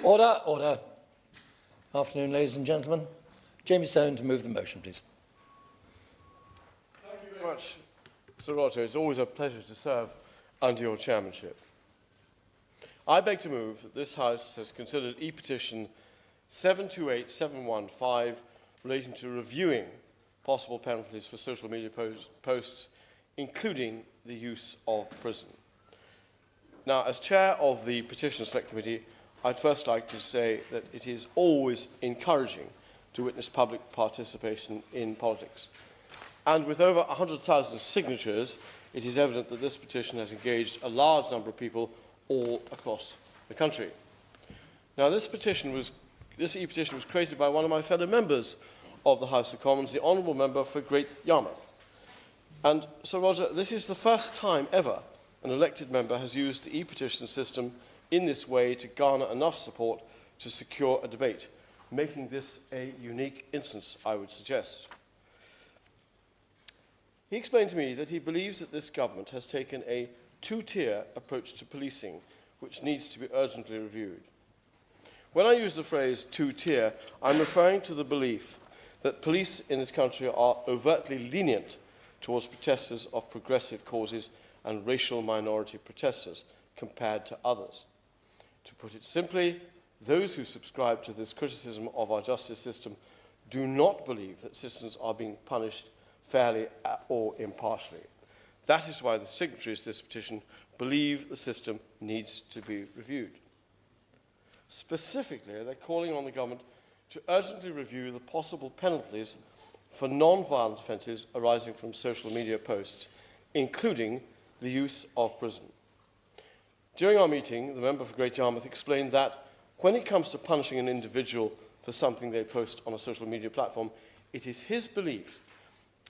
Order, order. Afternoon, ladies and gentlemen. Jamie Soane to move the motion, please. Thank you very much, Sir Roger. It's always a pleasure to serve under your chairmanship. I beg to move that this House has considered e-petition 728715 relating to reviewing possible penalties for social media posts, including the use of prison. Now, as chair of the Petition Select Committee, I'd first like to say that it is always encouraging to witness public participation in politics. And with over 100,000 signatures, it is evident that this petition has engaged a large number of people all across the country. Now, this e-petition was created by one of my fellow members of the House of Commons, the Honourable Member for Great Yarmouth. And, Sir Roger, this is the first time ever an elected member has used the e-petition system in this way to garner enough support to secure a debate, making this a unique instance, I would suggest. He explained to me that he believes that this government has taken a two-tier approach to policing, which needs to be urgently reviewed. When I use the phrase two-tier, I'm referring to the belief that police in this country are overtly lenient towards protesters of progressive causes and racial minority protesters compared to others. To put it simply, those who subscribe to this criticism of our justice system do not believe that citizens are being punished fairly or impartially. That is why the signatories to this petition believe the system needs to be reviewed. Specifically, they're calling on the government to urgently review the possible penalties for non-violent offences arising from social media posts, including the use of prison. During our meeting, the member for Great Yarmouth explained that when it comes to punishing an individual for something they post on a social media platform, it is his belief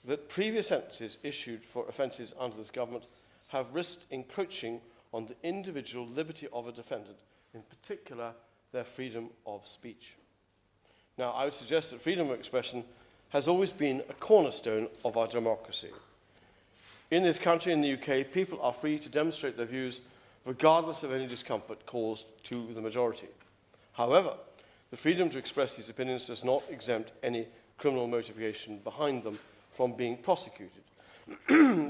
that previous sentences issued for offences under this government have risked encroaching on the individual liberty of a defendant, in particular their freedom of speech. Now, I would suggest that freedom of expression has always been a cornerstone of our democracy. In this country, in the UK, people are free to demonstrate their views regardless of any discomfort caused to the majority. However, the freedom to express these opinions does not exempt any criminal motivation behind them from being prosecuted.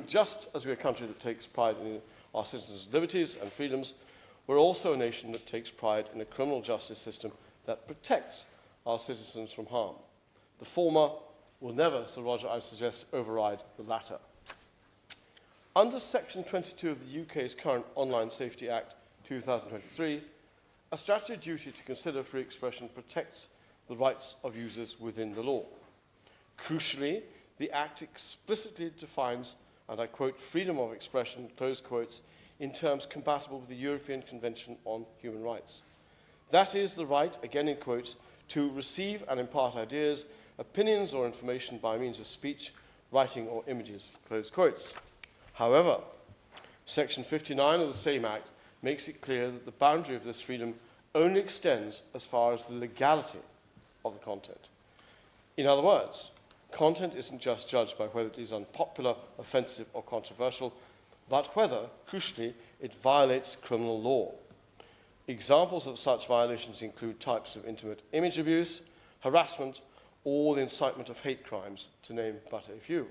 Just as we're a country that takes pride in our citizens' liberties and freedoms, we're also a nation that takes pride in a criminal justice system that protects our citizens from harm. The former will never, Sir Roger, I suggest, override the latter. Under Section 22 of the UK's current Online Safety Act 2023, a statutory duty to consider free expression protects the rights of users within the law. Crucially, the Act explicitly defines, and I quote, freedom of expression, close quotes, in terms compatible with the European Convention on Human Rights. That is the right, again in quotes, to receive and impart ideas, opinions or information by means of speech, writing or images, close quotes. However, Section 59 of the same Act makes it clear that the boundary of this freedom only extends as far as the legality of the content. In other words, content isn't just judged by whether it is unpopular, offensive or controversial, but whether, crucially, it violates criminal law. Examples of such violations include types of intimate image abuse, harassment, or the incitement of hate crimes, to name but a few.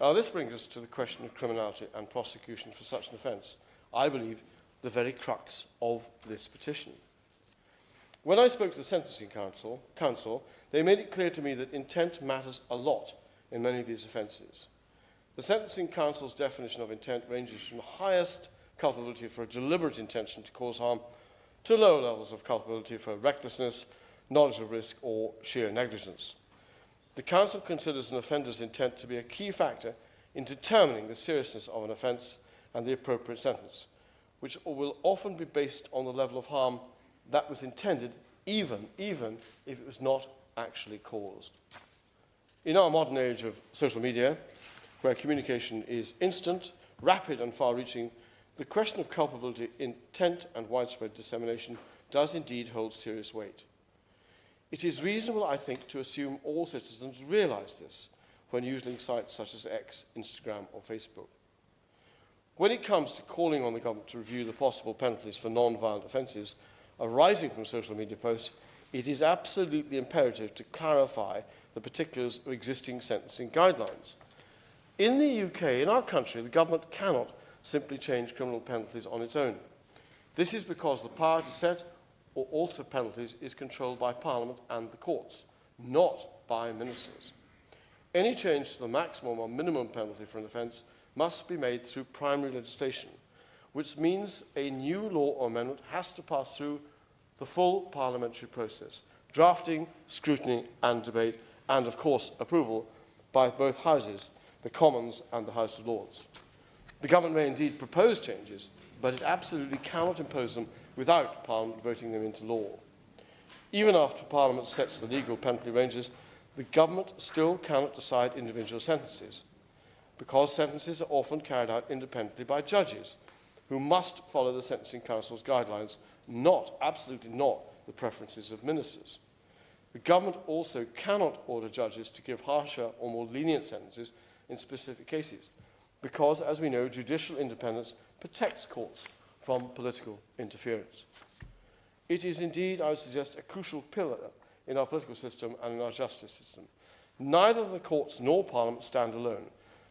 Now, this brings us to the question of criminality and prosecution for such an offence. I believe the very crux of this petition. When I spoke to the Sentencing Council, they made it clear to me that intent matters a lot in many of these offences. The Sentencing Council's definition of intent ranges from the highest culpability for a deliberate intention to cause harm to lower levels of culpability for recklessness, knowledge of risk, or sheer negligence. The Council considers an offender's intent to be a key factor in determining the seriousness of an offence and the appropriate sentence, which will often be based on the level of harm that was intended, even if it was not actually caused. In our modern age of social media, where communication is instant, rapid and far-reaching, the question of culpability, intent and widespread dissemination does indeed hold serious weight. It is reasonable, I think, to assume all citizens realise this when using sites such as X, Instagram or Facebook. When it comes to calling on the government to review the possible penalties for non-violent offences, arising from social media posts, it is absolutely imperative to clarify the particulars of existing sentencing guidelines. In the UK, in our country, the government cannot simply change criminal penalties on its own. This is because the power to set or alter penalties is controlled by Parliament and the courts, not by ministers. Any change to the maximum or minimum penalty for an offence must be made through primary legislation, which means a new law or amendment has to pass through the full parliamentary process, drafting, scrutiny and debate, and of course approval by both houses, the Commons and the House of Lords. The government may indeed propose changes, but it absolutely cannot impose them without Parliament voting them into law. Even after Parliament sets the legal penalty ranges, the government still cannot decide individual sentences, because sentences are often carried out independently by judges, who must follow the Sentencing Council's guidelines, absolutely not the preferences of ministers. The government also cannot order judges to give harsher or more lenient sentences in specific cases, because, as we know, judicial independence protects courts from political interference. It is indeed, I would suggest, a crucial pillar in our political system and in our justice system. Neither the courts nor Parliament stand alone.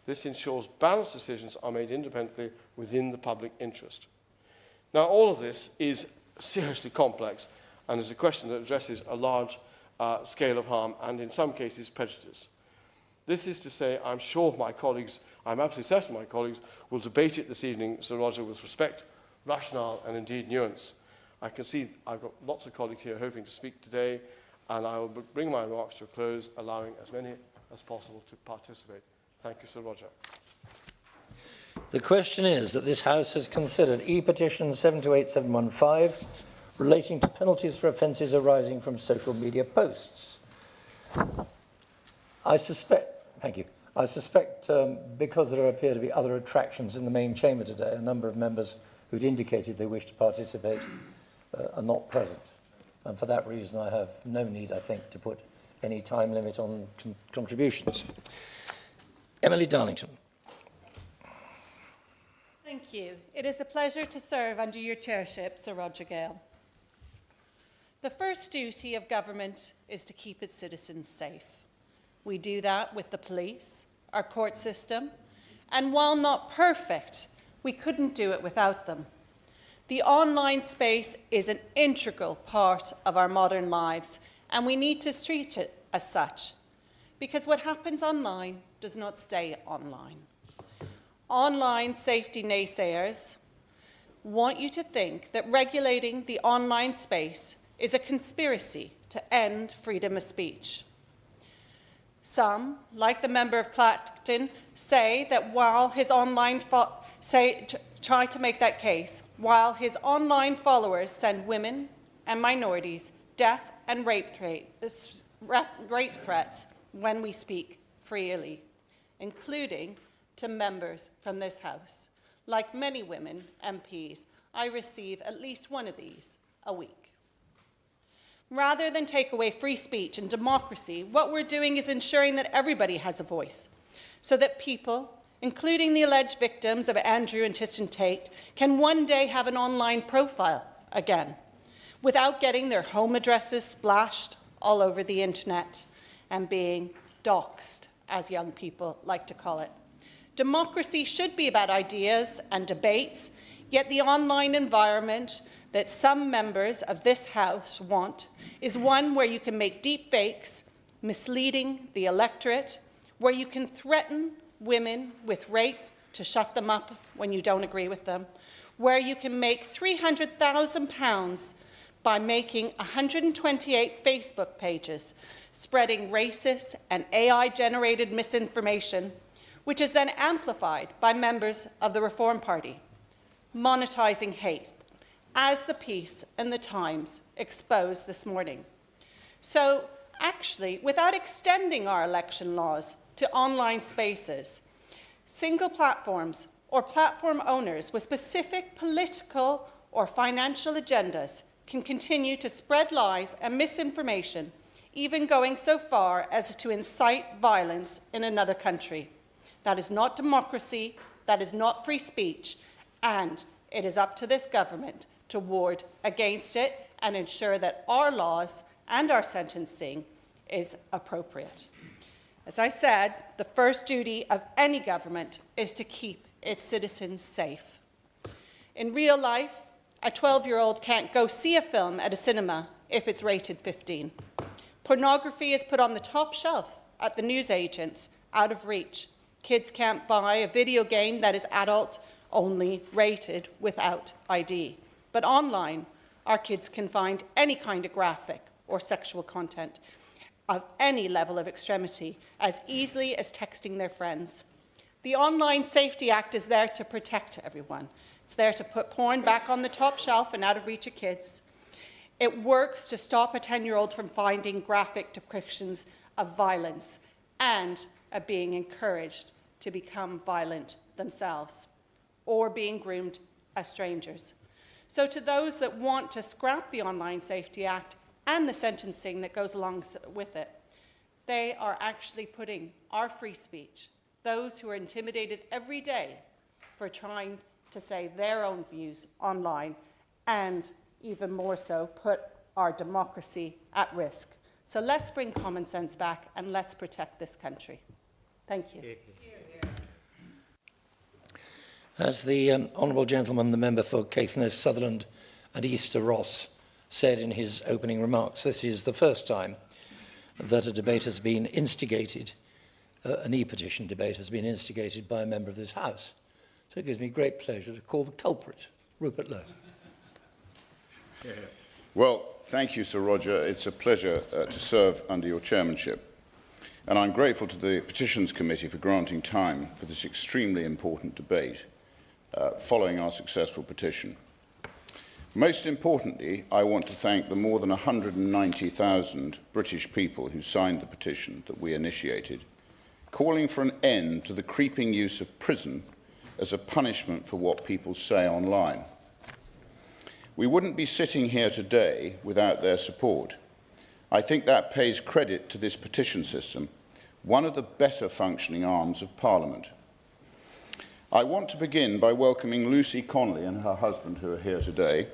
This ensures balanced decisions are made independently within the public interest. Now, all of this is seriously complex and is a question that addresses a large scale of harm and, in some cases, prejudice. This is to say, I'm absolutely certain my colleagues will debate it this evening, Sir Roger, with respect, rationale and indeed nuance. I can see I've got lots of colleagues here hoping to speak today, and I will bring my remarks to a close, allowing as many as possible to participate. Thank you, Sir Roger. The question is that this House has considered e-petition 728715 relating to penalties for offences arising from social media posts. I suspect, because there appear to be other attractions in the main chamber today, a number of members who'd indicated they wish to participate are not present. And for that reason, I have no need, I think, to put any time limit on contributions. Emily Darlington. Thank you. It is a pleasure to serve under your chairship, Sir Roger Gale. The first duty of government is to keep its citizens safe. We do that with the police, our court system, and while not perfect, we couldn't do it without them. The online space is an integral part of our modern lives, and we need to treat it as such, because what happens online does not stay online. Online safety naysayers want you to think that regulating the online space is a conspiracy to end freedom of speech. Some, like the member of Clacton, say that while his online try to make that case, while his online followers send women and minorities death and rape threats when we speak freely, including to members from this House. Like many women MPs, I receive at least one of these a week. Rather than take away free speech and democracy, what we're doing is ensuring that everybody has a voice, so that people, including the alleged victims of Andrew and Tristan Tate, can one day have an online profile again, without getting their home addresses splashed all over the internet and being doxed, as young people like to call it. Democracy should be about ideas and debates, yet the online environment that some members of this House want is one where you can make deep fakes, misleading the electorate, where you can threaten women with rape to shut them up when you don't agree with them, where you can make £300,000 by making 128 Facebook pages spreading racist and AI-generated misinformation, which is then amplified by members of the Reform Party, monetizing hate, as the piece in the Times exposed this morning. So, actually, without extending our election laws to online spaces, single platforms or platform owners with specific political or financial agendas can continue to spread lies and misinformation, even going so far as to incite violence in another country. That is not democracy, that is not free speech, and it is up to this government to ward against it and ensure that our laws and our sentencing is appropriate. As I said, the first duty of any government is to keep its citizens safe. In real life, a 12-year-old can't go see a film at a cinema if it's rated 15. Pornography is put on the top shelf at the newsagents, out of reach. Kids can't buy a video game that is adult-only rated without ID. But online, our kids can find any kind of graphic or sexual content of any level of extremity as easily as texting their friends. The Online Safety Act is there to protect everyone. It's there to put porn back on the top shelf and out of reach of kids. It works to stop a 10-year-old from finding graphic depictions of violence and of being encouraged to become violent themselves or being groomed as strangers. So to those that want to scrap the Online Safety Act and the sentencing that goes along with it, they are actually putting our free speech, those who are intimidated every day for trying to say their own views online, and even more so, put our democracy at risk. So let's bring common sense back and let's protect this country. Thank you. As the honourable gentleman, the member for Caithness, Sutherland and Easter Ross, said in his opening remarks, this is the first time that a debate has been instigated, an e-petition debate has been instigated by a member of this House. So it gives me great pleasure to call the culprit, Rupert Lowe. Well, thank you, Sir Roger. It's a pleasure to serve under your chairmanship. And I'm grateful to the Petitions Committee for granting time for this extremely important debate following our successful petition. Most importantly, I want to thank the more than 190,000 British people who signed the petition that we initiated, calling for an end to the creeping use of prison as a punishment for what people say online. We wouldn't be sitting here today without their support. I think that pays credit to this petition system, one of the better functioning arms of Parliament. I want to begin by welcoming Lucy Connolly and her husband who are here today.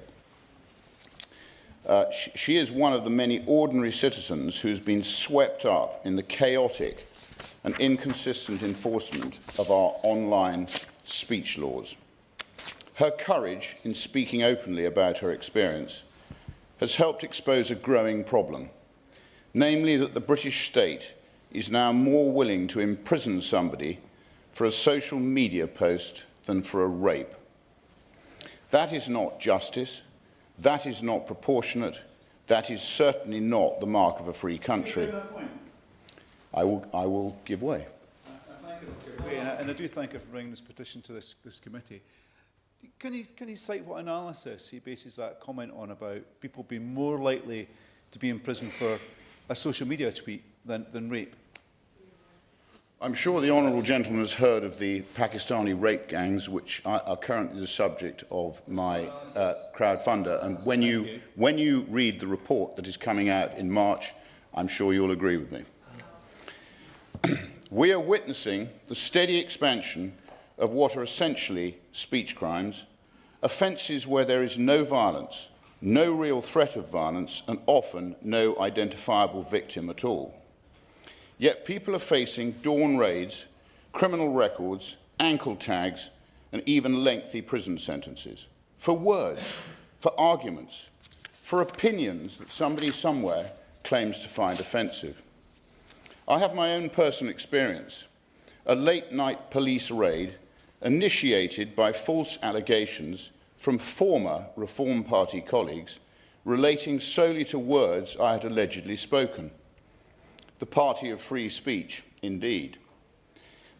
She is one of the many ordinary citizens who's been swept up in the chaotic and inconsistent enforcement of our online speech laws. Her courage in speaking openly about her experience has helped expose a growing problem, namely that the British state is now more willing to imprison somebody for a social media post than for a rape. That is not justice, that is not proportionate, that is certainly not the mark of a free country. I will give way. And I do thank you for bringing this petition to this committee. Can you cite what analysis he bases that comment on about people being more likely to be in prison for a social media tweet than rape? I'm sure the honourable gentleman has heard of the Pakistani rape gangs, which are currently the subject of my crowdfunder. And when you read the report that is coming out in March, I'm sure you'll agree with me. We are witnessing the steady expansion of what are essentially speech crimes, offences where there is no violence, no real threat of violence, and often no identifiable victim at all. Yet people are facing dawn raids, criminal records, ankle tags, and even lengthy prison sentences for words, for arguments, for opinions that somebody somewhere claims to find offensive. I have my own personal experience, a late-night police raid initiated by false allegations from former Reform Party colleagues relating solely to words I had allegedly spoken. The party of free speech, indeed.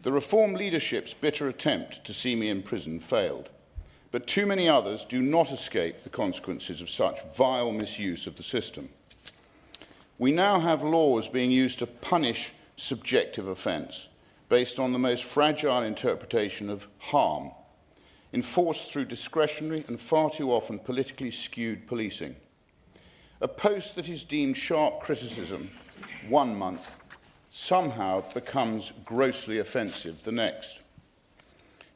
The Reform leadership's bitter attempt to see me in prison failed, but too many others do not escape the consequences of such vile misuse of the system. We now have laws being used to punish subjective offence based on the most fragile interpretation of harm, enforced through discretionary and far too often politically skewed policing. A post that is deemed sharp criticism 1 month somehow becomes grossly offensive the next.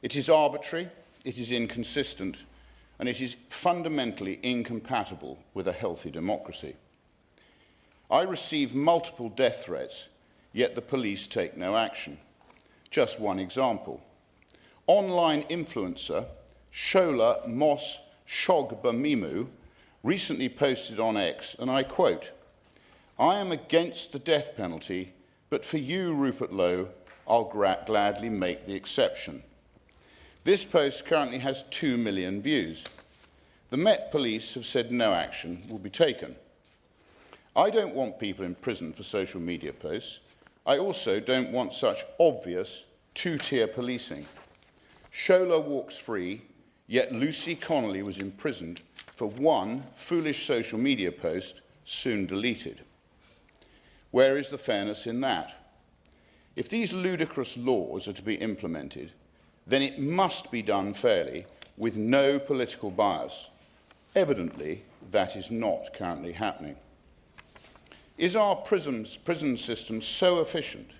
It is arbitrary, it is inconsistent, and it is fundamentally incompatible with a healthy democracy. I receive multiple death threats, yet the police take no action. Just one example. Online influencer Shola Mos Shogbamimu recently posted on X, and I quote, "I am against the death penalty, but for you, Rupert Lowe, I'll gladly make the exception." This post currently has 2 million views. The Met Police have said no action will be taken. I don't want people in prison for social media posts. I also don't want such obvious two-tier policing. Shola walks free, yet Lucy Connolly was imprisoned for one foolish social media post, soon deleted. Where is the fairness in that? If these ludicrous laws are to be implemented, then it must be done fairly, with no political bias. Evidently, that is not currently happening. Is our prison system so efficient,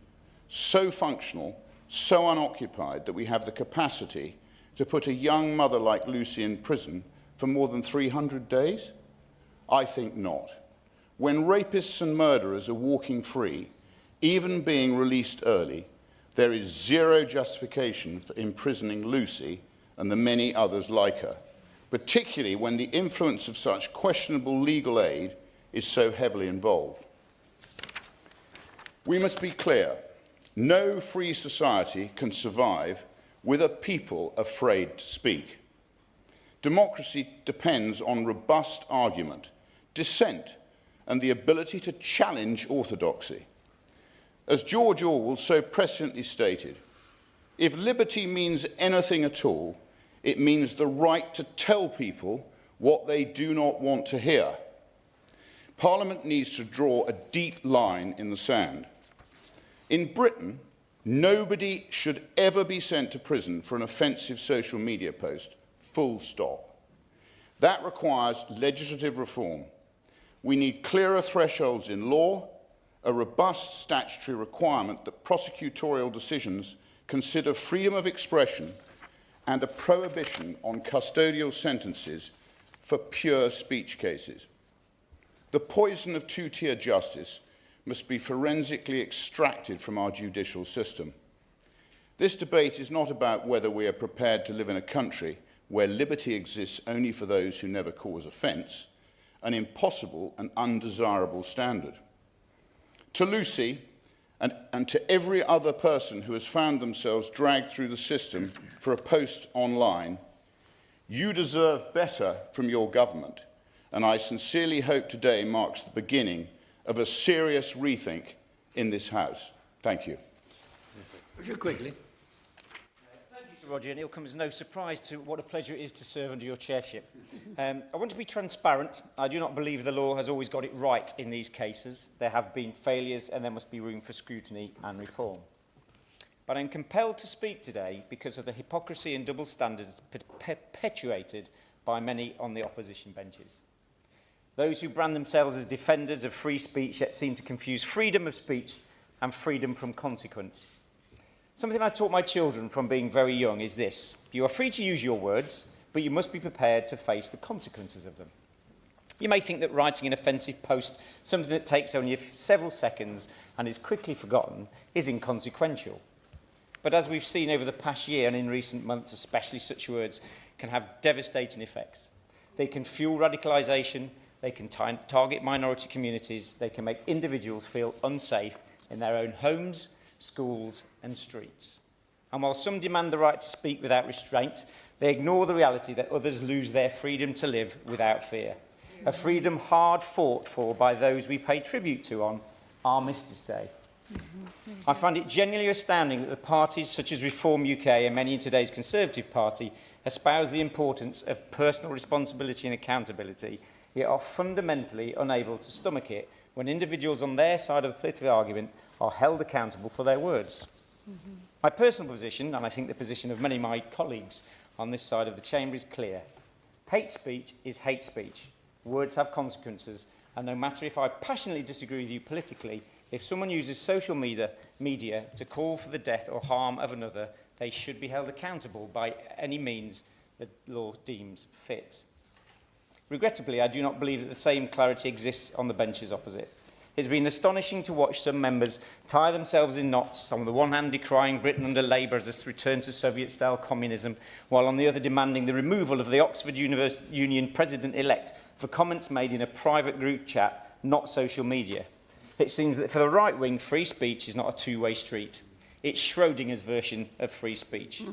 so functional, so unoccupied that we have the capacity to put a young mother like Lucy in prison for more than 300 days? I think not. When rapists and murderers are walking free, even being released early, there is zero justification for imprisoning Lucy and the many others like her, particularly when the influence of such questionable legal aid is so heavily involved. We must be clear. No free society can survive with a people afraid to speak. Democracy depends on robust argument, dissent, and the ability to challenge orthodoxy. As George Orwell so presciently stated, if liberty means anything at all, it means the right to tell people what they do not want to hear. Parliament needs to draw a deep line in the sand. In Britain, nobody should ever be sent to prison for an offensive social media post, full stop. That requires legislative reform. We need clearer thresholds in law, a robust statutory requirement that prosecutorial decisions consider freedom of expression, and a prohibition on custodial sentences for pure speech cases. The poison of two-tier justice must be forensically extracted from our judicial system. This debate is not about whether we are prepared to live in a country where liberty exists only for those who never cause offence, an impossible and undesirable standard. To Lucy, and to every other person who has found themselves dragged through the system for a post online, you deserve better from your government, and I sincerely hope today marks the beginning of a serious rethink in this House. Thank you. Richard Quigley. Thank you, Sir Roger, and it'll come as no surprise to what a pleasure it is to serve under your chairship. I want to be transparent. I do not believe the law has always got it right in these cases. There have been failures and there must be room for scrutiny and reform. But I'm compelled to speak today because of the hypocrisy and double standards perpetuated by many on the opposition benches. Those who brand themselves as defenders of free speech yet seem to confuse freedom of speech and freedom from consequence. Something I taught my children from being very young is this: you are free to use your words, but you must be prepared to face the consequences of them. You may think that writing an offensive post, something that takes only several seconds and is quickly forgotten, is inconsequential. But as we've seen over the past year and in recent months, especially, such words can have devastating effects. They can fuel radicalisation, they can target minority communities, they can make individuals feel unsafe in their own homes, schools and streets. And while some demand the right to speak without restraint, they ignore the reality that others lose their freedom to live without fear. A freedom hard fought for by those we pay tribute to on Armistice Day. I find it genuinely astounding that the parties such as Reform UK and many in today's Conservative Party espouse the importance of personal responsibility and accountability, yet are fundamentally unable to stomach it when individuals on their side of the political argument are held accountable for their words. My personal position, and I think the position of many of my colleagues on this side of the chamber, is clear. Hate speech is hate speech. Words have consequences, and no matter if I passionately disagree with you politically, if someone uses social media to call for the death or harm of another, they should be held accountable by any means the law deems fit. Regrettably, I do not believe that the same clarity exists on the benches opposite. It's been astonishing to watch some members tie themselves in knots, on the one hand decrying Britain under Labour as a return to Soviet-style communism, while on the other demanding the removal of the Oxford Union President-elect for comments made in a private group chat, not social media. It seems that for the right wing, free speech is not a two-way street. It's Schrodinger's version of free speech.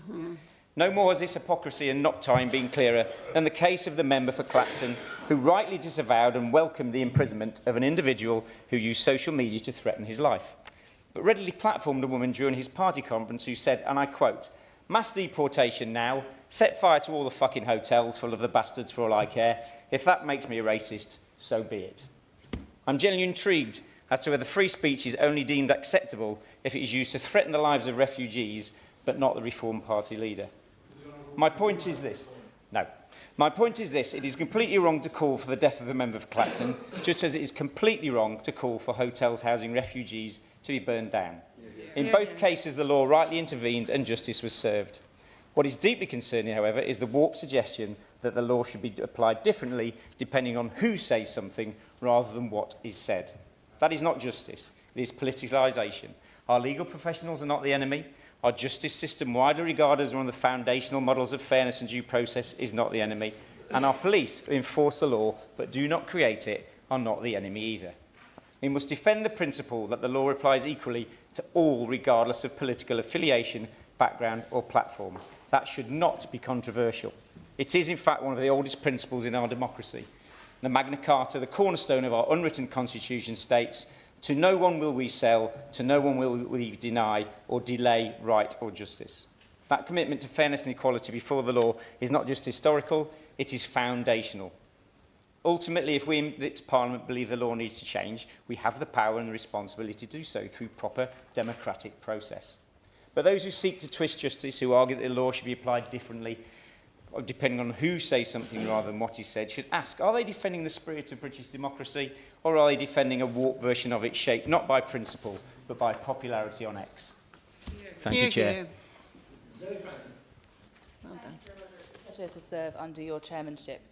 No more has this hypocrisy and knot tying been clearer than the case of the member for Clacton, who rightly disavowed and welcomed the imprisonment of an individual who used social media to threaten his life, but readily platformed a woman during his party conference who said, and I quote, "Mass deportation now, set fire to all the fucking hotels full of the bastards for all I care. If that makes me a racist, so be it." I'm genuinely intrigued as to whether free speech is only deemed acceptable if it is used to threaten the lives of refugees, but not the Reform Party leader. My point is this. No. My point is this. It is completely wrong to call for the death of the member for Clacton, just as it is completely wrong to call for hotels housing refugees to be burned down. In both cases, the law rightly intervened and justice was served. What is deeply concerning, however, is the warped suggestion that the law should be applied differently depending on who says something rather than what is said. That is not justice. It is politicisation. Our legal professionals are not the enemy. Our justice system, widely regarded as one of the foundational models of fairness and due process, is not the enemy. And our police, who enforce the law but do not create it, are not the enemy either. We must defend the principle that the law applies equally to all, regardless of political affiliation, background or platform. That should not be controversial. It is, in fact, one of the oldest principles in our democracy. The Magna Carta, the cornerstone of our unwritten constitution, states, "To no one will we sell, to no one will we deny or delay right or justice." That commitment to fairness and equality before the law is not just historical, it is foundational. Ultimately, if we in this Parliament believe the law needs to change, we have the power and the responsibility to do so through proper democratic process. But those who seek to twist justice, who argue that the law should be applied differently, depending on who says something rather than what is said, should ask, are they defending the spirit of British democracy, or are they defending a warped version of it shaped not by principle, but by popularity on X? Thank you, Chair. Well done. Pleasure to serve under your chairmanship.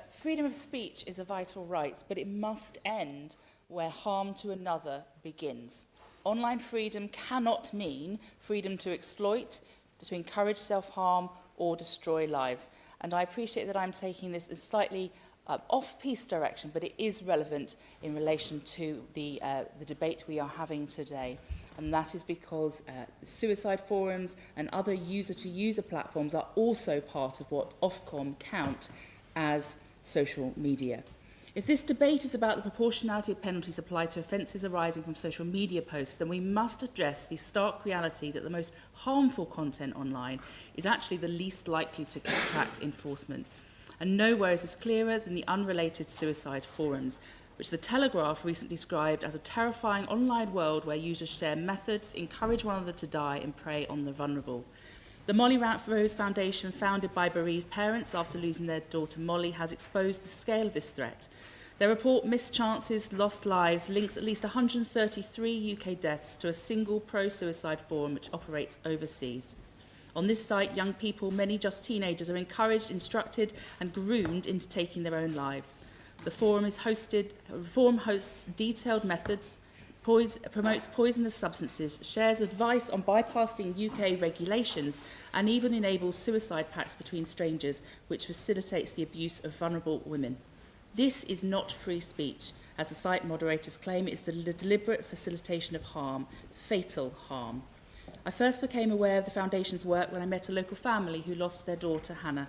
Freedom of speech is a vital right, but it must end where harm to another begins. Online freedom cannot mean freedom to exploit, to encourage self-harm, or destroy lives. And I appreciate that I'm taking this in slightly off-piece direction, but it is relevant in relation to the debate we are having today. And that is because suicide forums and other user-to-user platforms are also part of what Ofcom count as social media. If this debate is about the proportionality of penalties applied to offences arising from social media posts, then we must address the stark reality that the most harmful content online is actually the least likely to attract enforcement. And nowhere is this clearer than the unrelated suicide forums, which The Telegraph recently described as a terrifying online world where users share methods, encourage one another to die and prey on the vulnerable. The Molly Rose Foundation, founded by bereaved parents after losing their daughter Molly, has exposed the scale of this threat. Their report, Missed Chances, Lost Lives, links at least 133 UK deaths to a single pro-suicide forum which operates overseas. On this site, young people, many just teenagers, are encouraged, instructed and groomed into taking their own lives. The forum hosts detailed methods, promotes poisonous substances, shares advice on bypassing UK regulations, and even enables suicide pacts between strangers, which facilitates the abuse of vulnerable women. This is not free speech. As the site moderators claim, it is the deliberate facilitation of harm, fatal harm. I first became aware of the Foundation's work when I met a local family who lost their daughter, Hannah.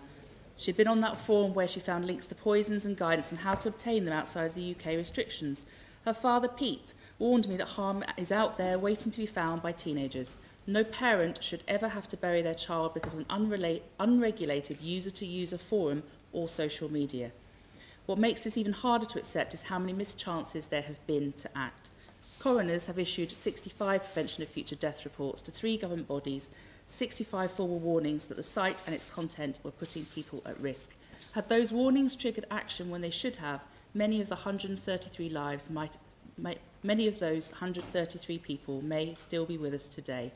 She had been on that forum where she found links to poisons and guidance on how to obtain them outside of the UK restrictions. Her father, Pete, warned me that harm is out there waiting to be found by teenagers. No parent should ever have to bury their child because of an unregulated user-to-user forum or social media. What makes this even harder to accept is how many mischances there have been to act. Coroners have issued 65 prevention of future death reports to 3 government bodies, 65 formal warnings that the site and its content were putting people at risk. Had those warnings triggered action when they should have, many of those 133 people may still be with us today.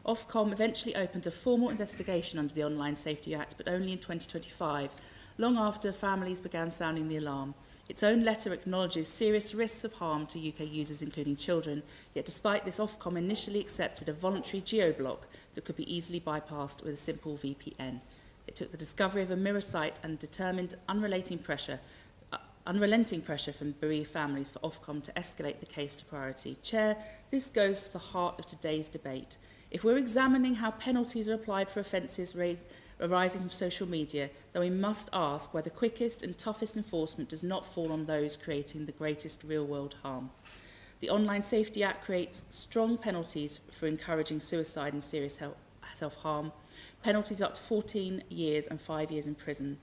Ofcom eventually opened a formal investigation under the Online Safety Act, but only in 2025, long after families began sounding the alarm. Its own letter acknowledges serious risks of harm to UK users, including children, yet despite this, Ofcom initially accepted a voluntary geo-block that could be easily bypassed with a simple VPN. It took the discovery of a mirror site and determined unrelenting pressure from bereaved families for Ofcom to escalate the case to priority. Chair, this goes to the heart of today's debate. If we're examining how penalties are applied for offences arising from social media, then we must ask why the quickest and toughest enforcement does not fall on those creating the greatest real-world harm. The Online Safety Act creates strong penalties for encouraging suicide and serious self-harm, penalties of up to 14 years and 5 years in prison.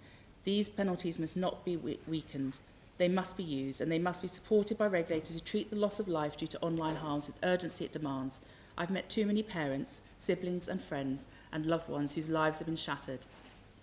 These penalties must not be weakened. They must be used, and they must be supported by regulators who treat the loss of life due to online harms with urgency it demands. I've met too many parents, siblings and friends and loved ones whose lives have been shattered.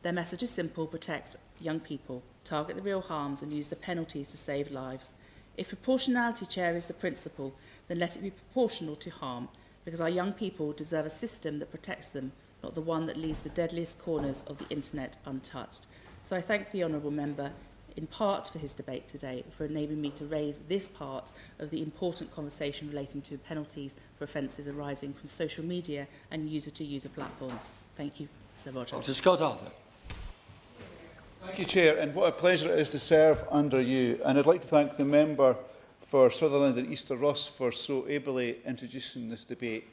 Their message is simple: protect young people, target the real harms and use the penalties to save lives. If proportionality, Chair, is the principle, then let it be proportional to harm, because our young people deserve a system that protects them, not the one that leaves the deadliest corners of the internet untouched. So I thank the Honourable Member in part for his debate today, for enabling me to raise this part of the important conversation relating to penalties for offences arising from social media and user-to-user platforms. Thank you, Sir Roger. Mr. Scott Arthur. Thank you, Chair, and what a pleasure it is to serve under you. And I'd like to thank the member for Sutherland and Easter Ross for so ably introducing this debate.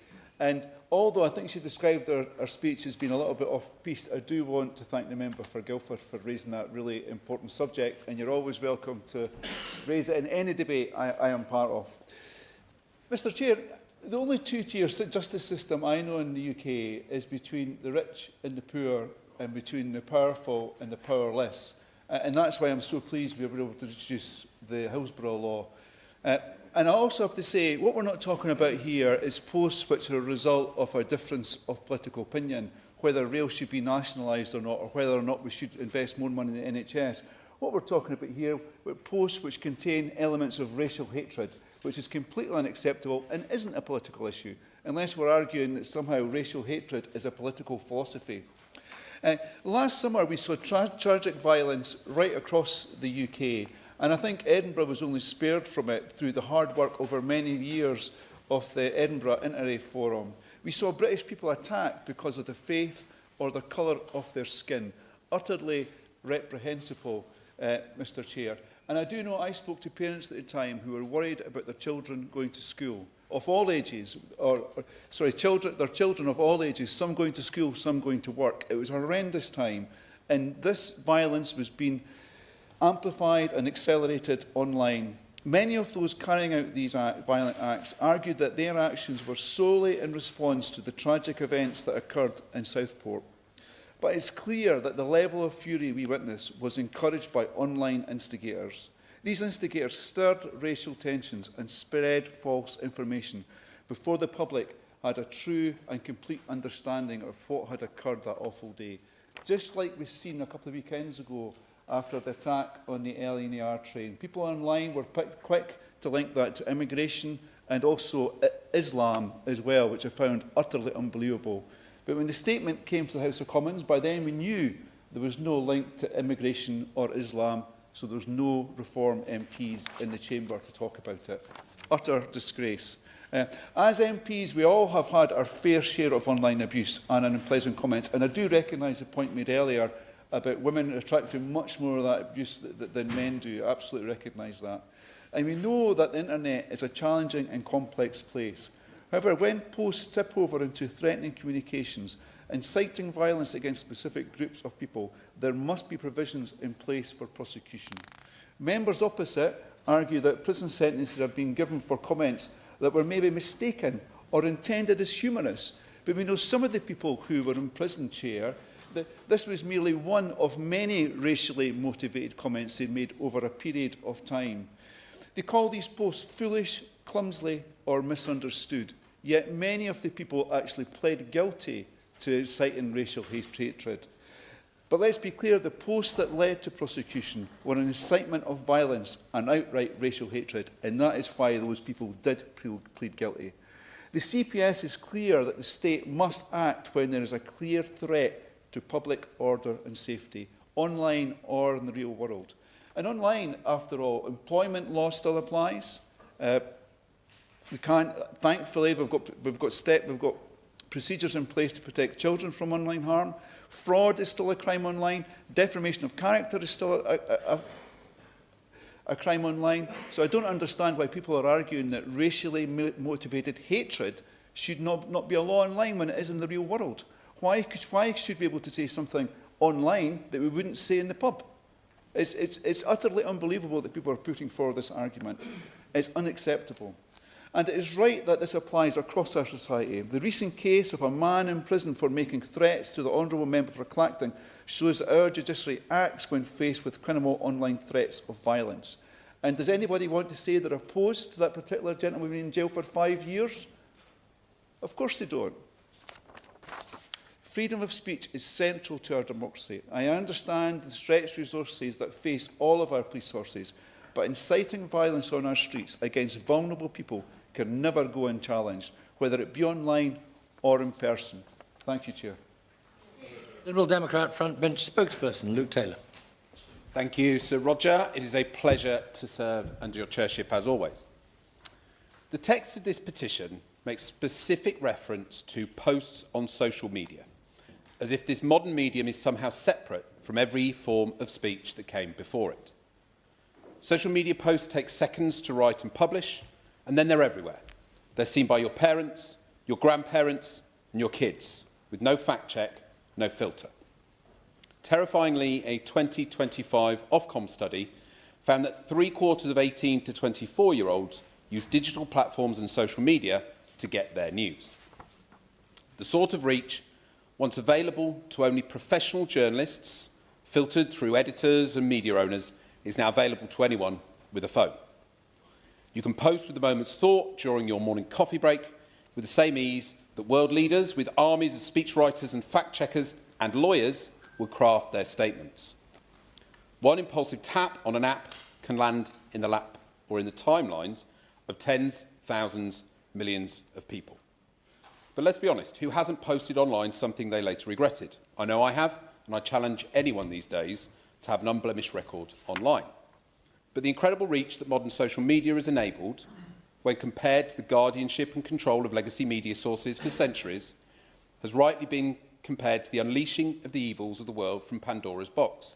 And although I think she described her speech as being a little bit off-piste, I do want to thank the member for Guildford for raising that really important subject, and you're always welcome to raise it in any debate I am part of. Mr Chair, the only two-tier justice system I know in the UK is between the rich and the poor, and between the powerful and the powerless. And that's why I'm so pleased we were able to introduce the Hillsborough Law. And I also have to say, what we're not talking about here is posts which are a result of a difference of political opinion, whether rail should be nationalised or not, or whether or not we should invest more money in the NHS. What we're talking about here are posts which contain elements of racial hatred, which is completely unacceptable and isn't a political issue, unless we're arguing that somehow racial hatred is a political philosophy. Last summer, we saw tragic violence right across the UK. And I think Edinburgh was only spared from it through the hard work over many years of the Edinburgh Interrail Forum. We saw British people attacked because of the faith or the colour of their skin. Utterly reprehensible, Mr Chair. And I do know I spoke to parents at the time who were worried about their children going to school, of all ages, their children of all ages, some going to school, some going to work. It was a horrendous time. And this violence was being amplified and accelerated online. Many of those carrying out these violent acts argued that their actions were solely in response to the tragic events that occurred in Southport. But it's clear that the level of fury we witnessed was encouraged by online instigators. These instigators stirred racial tensions and spread false information before the public had a true and complete understanding of what had occurred that awful day. Just like we've seen a couple of weekends ago after the attack on the LNER train. People online were quick to link that to immigration and also Islam as well, which I found utterly unbelievable. But when the statement came to the House of Commons, by then we knew there was no link to immigration or Islam, so there was no Reform MPs in the chamber to talk about it. Utter disgrace. As MPs, we all have had our fair share of online abuse and unpleasant comments, and I do recognise the point made earlier about women attracting much more of that abuse than men do. I absolutely recognise that. And we know that the internet is a challenging and complex place. However, when posts tip over into threatening communications, inciting violence against specific groups of people, there must be provisions in place for prosecution. Members opposite argue that prison sentences have been given for comments that were maybe mistaken or intended as humorous. But we know some of the people who were in prison, Chair, that this was merely one of many racially motivated comments they made over a period of time. They call these posts foolish, clumsy or misunderstood, yet many of the people actually pled guilty to inciting racial hatred. But let's be clear, the posts that led to prosecution were an incitement of violence and outright racial hatred, and that is why those people did plead guilty. The CPS is clear that the state must act when there is a clear threat to public order and safety, online or in the real world. And online, after all, employment law still applies. Thankfully, we've got procedures in place to protect children from online harm. Fraud is still a crime online. Defamation of character is still a crime online. So I don't understand why people are arguing that racially motivated hatred should not be a law online when it is in the real world. Why should we be able to say something online that we wouldn't say in the pub? It's utterly unbelievable that people are putting forward this argument. It's unacceptable. And it is right that this applies across our society. The recent case of a man in prison for making threats to the Honourable Member for Clacton shows that our judiciary acts when faced with criminal online threats of violence. And does anybody want to say they're opposed to that particular gentleman being in jail for 5 years? Of course they don't. Freedom of speech is central to our democracy. I understand the stretched resources that face all of our police forces, but inciting violence on our streets against vulnerable people can never go unchallenged, whether it be online or in person. Thank you, Chair. Liberal Democrat Front Bench spokesperson Luke Taylor. Thank you, Sir Roger. It is a pleasure to serve under your chairship, as always. The text of this petition makes specific reference to posts on social media, as if this modern medium is somehow separate from every form of speech that came before it. Social media posts take seconds to write and publish, and then they're everywhere. They're seen by your parents, your grandparents, and your kids, with no fact check, no filter. Terrifyingly, a 2025 Ofcom study found that 3/4 of 18 to 24-year-olds use digital platforms and social media to get their news. The sort of reach once available to only professional journalists, filtered through editors and media owners, is now available to anyone with a phone. You can post with a moment's thought during your morning coffee break with the same ease that world leaders with armies of speechwriters and fact-checkers and lawyers would craft their statements. One impulsive tap on an app can land in the lap or in the timelines of tens, thousands, millions of people. But let's be honest, who hasn't posted online something they later regretted? I know I have, and I challenge anyone these days to have an unblemished record online. But the incredible reach that modern social media has enabled, when compared to the guardianship and control of legacy media sources for centuries, has rightly been compared to the unleashing of the evils of the world from Pandora's box.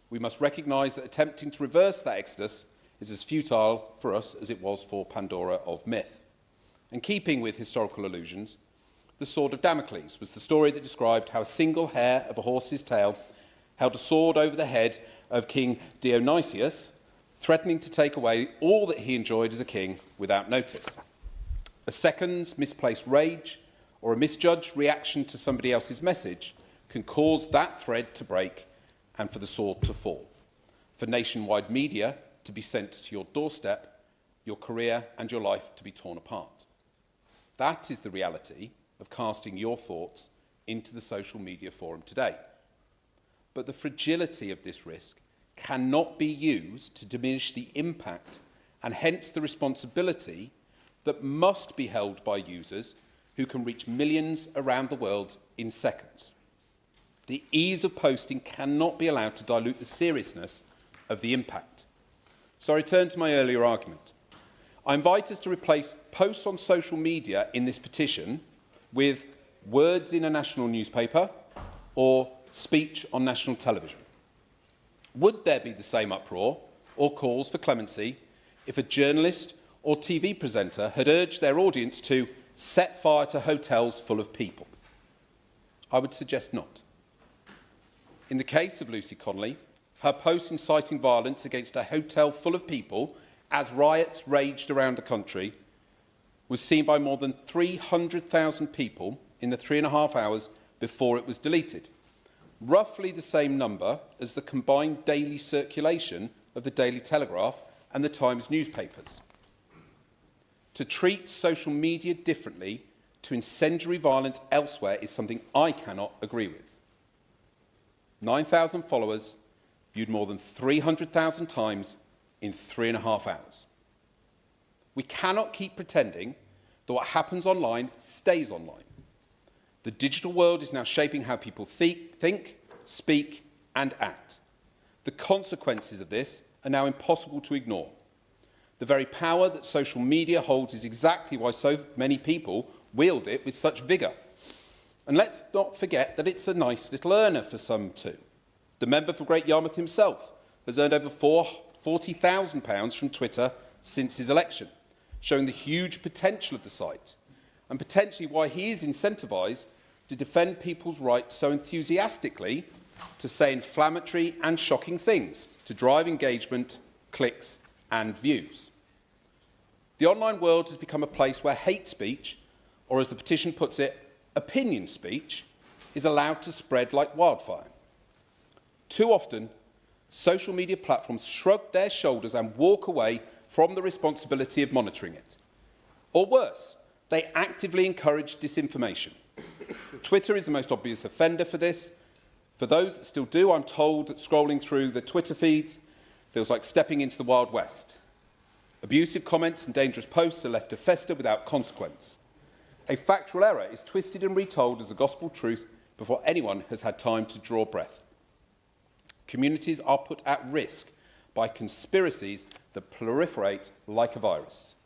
We must recognise that attempting to reverse that exodus is as futile for us as it was for Pandora of myth. And keeping with historical allusions, the Sword of Damocles was the story that described how a single hair of a horse's tail held a sword over the head of King Dionysius, threatening to take away all that he enjoyed as a king without notice. A second's misplaced rage or a misjudged reaction to somebody else's message can cause that thread to break and for the sword to fall, for nationwide media to be sent to your doorstep, your career and your life to be torn apart. That is the reality of casting your thoughts into the social media forum today. But the fragility of this risk cannot be used to diminish the impact and hence the responsibility that must be held by users who can reach millions around the world in seconds. The ease of posting cannot be allowed to dilute the seriousness of the impact. So I return to my earlier argument. I invite us to replace posts on social media in this petition with words in a national newspaper or speech on national television. Would there be the same uproar or calls for clemency if a journalist or TV presenter had urged their audience to set fire to hotels full of people? I would suggest not. In the case of Lucy Connolly, her post inciting violence against a hotel full of people as riots raged around the country was seen by more than 300,000 people in the 3.5 hours before it was deleted. Roughly the same number as the combined daily circulation of the Daily Telegraph and the Times newspapers. To treat social media differently to incendiary violence elsewhere is something I cannot agree with. 9,000 followers viewed more than 300,000 times in 3.5 hours. We cannot keep pretending that what happens online stays online. The digital world is now shaping how people think, speak and act. The consequences of this are now impossible to ignore. The very power that social media holds is exactly why so many people wield it with such vigour. And let's not forget that it's a nice little earner for some too. The member for Great Yarmouth himself has earned over £40,000 from Twitter since his election, showing the huge potential of the site and potentially why he is incentivised to defend people's rights so enthusiastically to say inflammatory and shocking things to drive engagement, clicks and views. The online world has become a place where hate speech, or as the petition puts it, opinion speech, is allowed to spread like wildfire. Too often, social media platforms shrug their shoulders and walk away from the responsibility of monitoring it. Or worse, they actively encourage disinformation. Twitter is the most obvious offender for this. For those that still do, I'm told that scrolling through the Twitter feeds feels like stepping into the Wild West. Abusive comments and dangerous posts are left to fester without consequence. A factual error is twisted and retold as the gospel truth before anyone has had time to draw breath. Communities are put at risk by conspiracies that proliferate like a virus.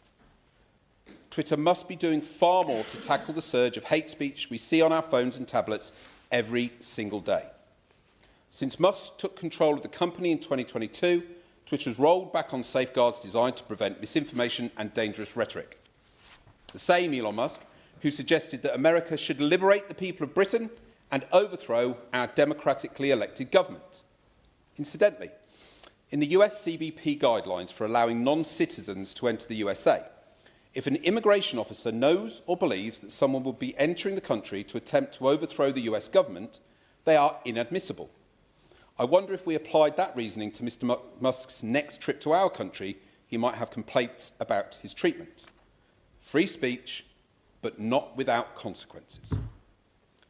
Twitter must be doing far more to tackle the surge of hate speech we see on our phones and tablets every single day. Since Musk took control of the company in 2022, Twitter has rolled back on safeguards designed to prevent misinformation and dangerous rhetoric. The same Elon Musk who suggested that America should liberate the people of Britain and overthrow our democratically elected government. Incidentally, in the US CBP guidelines for allowing non-citizens to enter the USA, if an immigration officer knows or believes that someone will be entering the country to attempt to overthrow the US government, they are inadmissible. I wonder if we applied that reasoning to Mr. Musk's next trip to our country, he might have complaints about his treatment. Free speech, but not without consequences.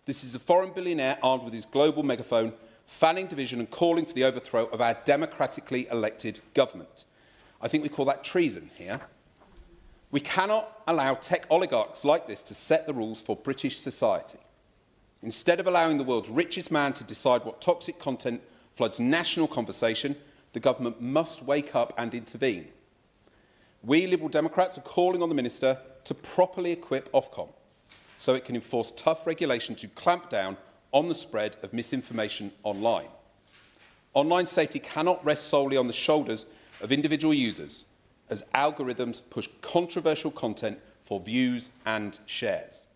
This is a foreign billionaire armed with his global megaphone, fanning division and calling for the overthrow of our democratically elected government. I think we call that treason here. We cannot allow tech oligarchs like this to set the rules for British society. Instead of allowing the world's richest man to decide what toxic content floods national conversation, the government must wake up and intervene. We Liberal Democrats are calling on the Minister to properly equip Ofcom so it can enforce tough regulation to clamp down on the spread of misinformation online. Online safety cannot rest solely on the shoulders of individual users, as algorithms push controversial content for views and shares.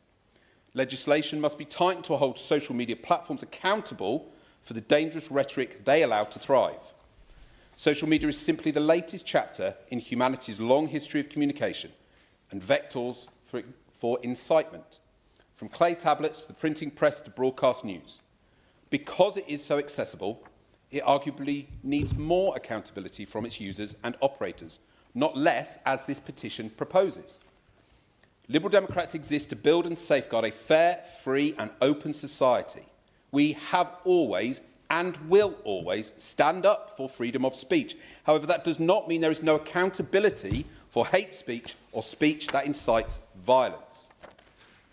Legislation must be tightened to hold social media platforms accountable for the dangerous rhetoric they allow to thrive. Social media is simply the latest chapter in humanity's long history of communication and vectors for incitement, from clay tablets to the printing press to broadcast news. Because it is so accessible, it arguably needs more accountability from its users and operators, not less, as this petition proposes. Liberal Democrats exist to build and safeguard a fair, free and open society. We have always and will always stand up for freedom of speech. However, that does not mean there is no accountability for hate speech or speech that incites violence.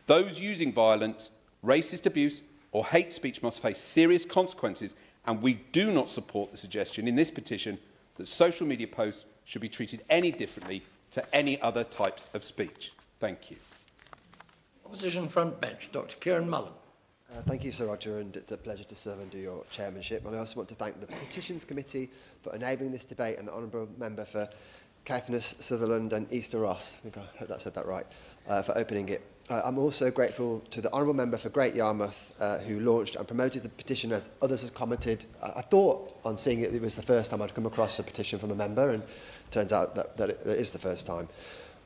Those using violent, racist abuse or hate speech must face serious consequences, and we do not support the suggestion in this petition that social media posts should be treated any differently to any other types of speech. Thank you. Opposition front bench, Dr. Kieran Mullen. Thank you, Sir Roger, and it's a pleasure to serve under your chairmanship. And I also want to thank the Petitions Committee for enabling this debate and the Honourable Member for Caithness, Sutherland and Easter Ross, I hope I said that right, for opening it. I'm also grateful to the Honourable Member for Great Yarmouth who launched and promoted the petition, as others have commented. I thought on seeing it, it was the first time I'd come across a petition from a member, and it turns out that it is the first time.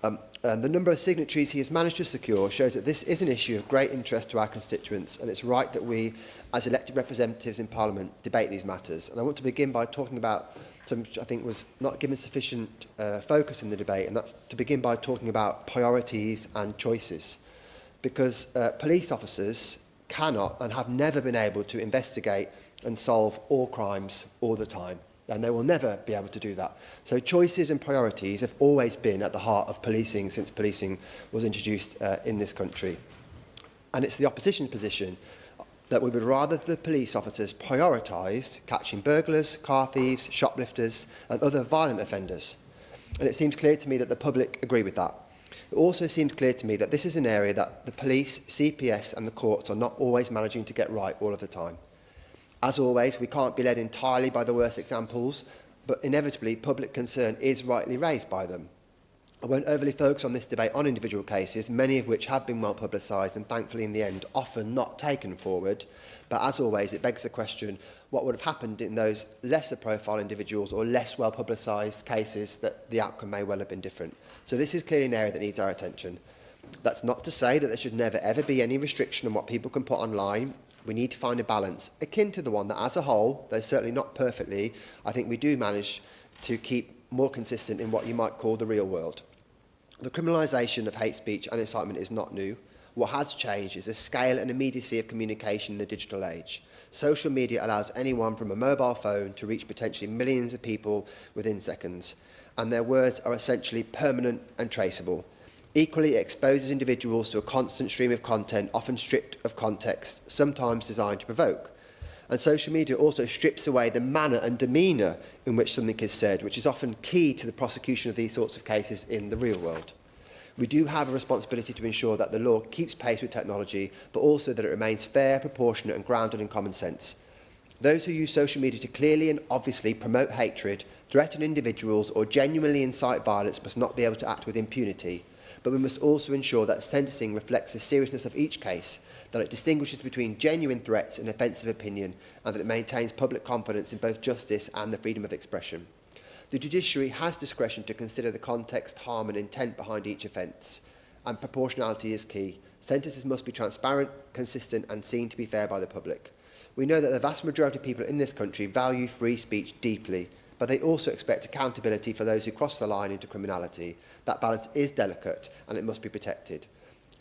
And the number of signatories he has managed to secure shows that this is an issue of great interest to our constituents, and it's right that we, as elected representatives in Parliament, debate these matters. And I want to begin by talking about something which I think was not given sufficient focus in the debate, and that's to begin by talking about priorities and choices. Because police officers cannot and have never been able to investigate and solve all crimes all the time. and they will never be able to do that. So choices and priorities have always been at the heart of policing since policing was introduced in this country. And it's the opposition's position that we would rather the police officers prioritised catching burglars, car thieves, shoplifters and other violent offenders. And it seems clear to me that the public agree with that. It also seems clear to me that this is an area that the police, CPS and the courts are not always managing to get right all of the time. As always, we can't be led entirely by the worst examples, but inevitably public concern is rightly raised by them. I won't overly focus on this debate on individual cases, many of which have been well publicised and thankfully in the end often not taken forward. But as always, it begs the question, what would have happened in those lesser profile individuals or less well publicised cases that the outcome may well have been different. So this is clearly an area that needs our attention. That's not to say that there should never ever be any restriction on what people can put online. We need to find a balance akin to the one that as a whole, though certainly not perfectly, I think we do manage to keep more consistent in what you might call the real world. The criminalisation of hate speech and incitement is not new. What has changed is the scale and immediacy of communication in the digital age. Social media allows anyone from a mobile phone to reach potentially millions of people within seconds, and their words are essentially permanent and traceable. Equally, it exposes individuals to a constant stream of content, often stripped of context, sometimes designed to provoke. And social media also strips away the manner and demeanour in which something is said, which is often key to the prosecution of these sorts of cases in the real world. We do have a responsibility to ensure that the law keeps pace with technology, but also that it remains fair, proportionate and grounded in common sense. Those who use social media to clearly and obviously promote hatred, threaten individuals or genuinely incite violence must not be able to act with impunity. But we must also ensure that sentencing reflects the seriousness of each case, that it distinguishes between genuine threats and offensive opinion, and that it maintains public confidence in both justice and the freedom of expression. The judiciary has discretion to consider the context, harm and intent behind each offence, and proportionality is key. Sentences must be transparent, consistent and seen to be fair by the public. We know that the vast majority of people in this country value free speech deeply, but they also expect accountability for those who cross the line into criminality. That balance is delicate and it must be protected.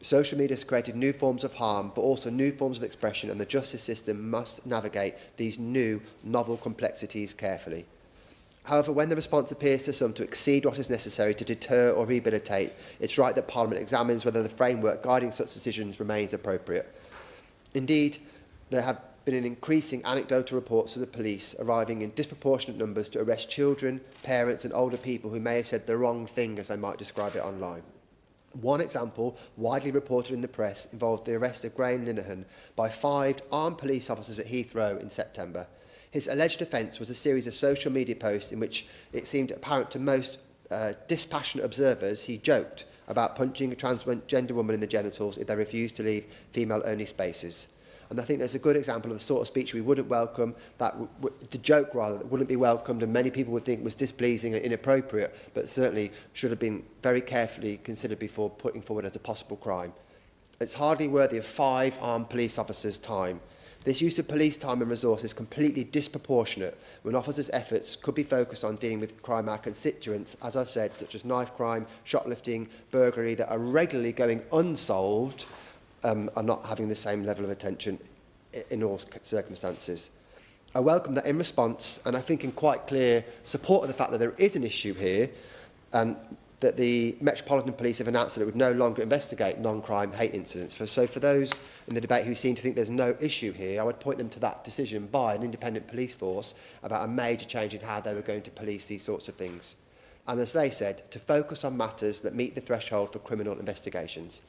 Social media has created new forms of harm, but also new forms of expression, and the justice system must navigate these new, novel complexities carefully. However, when the response appears to some to exceed what is necessary to deter or rehabilitate, it's right that Parliament examines whether the framework guiding such decisions remains appropriate. Indeed, there have been an increasing anecdotal reports of the police arriving in disproportionate numbers to arrest children, parents and older people who may have said the wrong thing, as they might describe it online. One example, widely reported in the press, involved the arrest of Graham Linehan by 5 armed police officers at Heathrow in September. His alleged offence was a series of social media posts in which it seemed apparent to most dispassionate observers he joked about punching a transgender woman in the genitals if they refused to leave female-only spaces. And I think there's a good example of the sort of speech we wouldn't welcome, the joke rather, that wouldn't be welcomed and many people would think was displeasing and inappropriate, but certainly should have been very carefully considered before putting forward as a possible crime. It's hardly worthy of 5 armed police officers' time. This use of police time and resource is completely disproportionate when officers' efforts could be focused on dealing with crime our constituents, as I've said, such as knife crime, shoplifting, burglary, that are regularly going unsolved, are not having the same level of attention in all circumstances. I welcome that in response, and I think in quite clear support of the fact that there is an issue here, that the Metropolitan Police have announced that it would no longer investigate non-crime hate incidents. So for those in the debate who seem to think there's no issue here, I would point them to that decision by an independent police force about a major change in how they were going to police these sorts of things. And as they said, to focus on matters that meet the threshold for criminal investigations.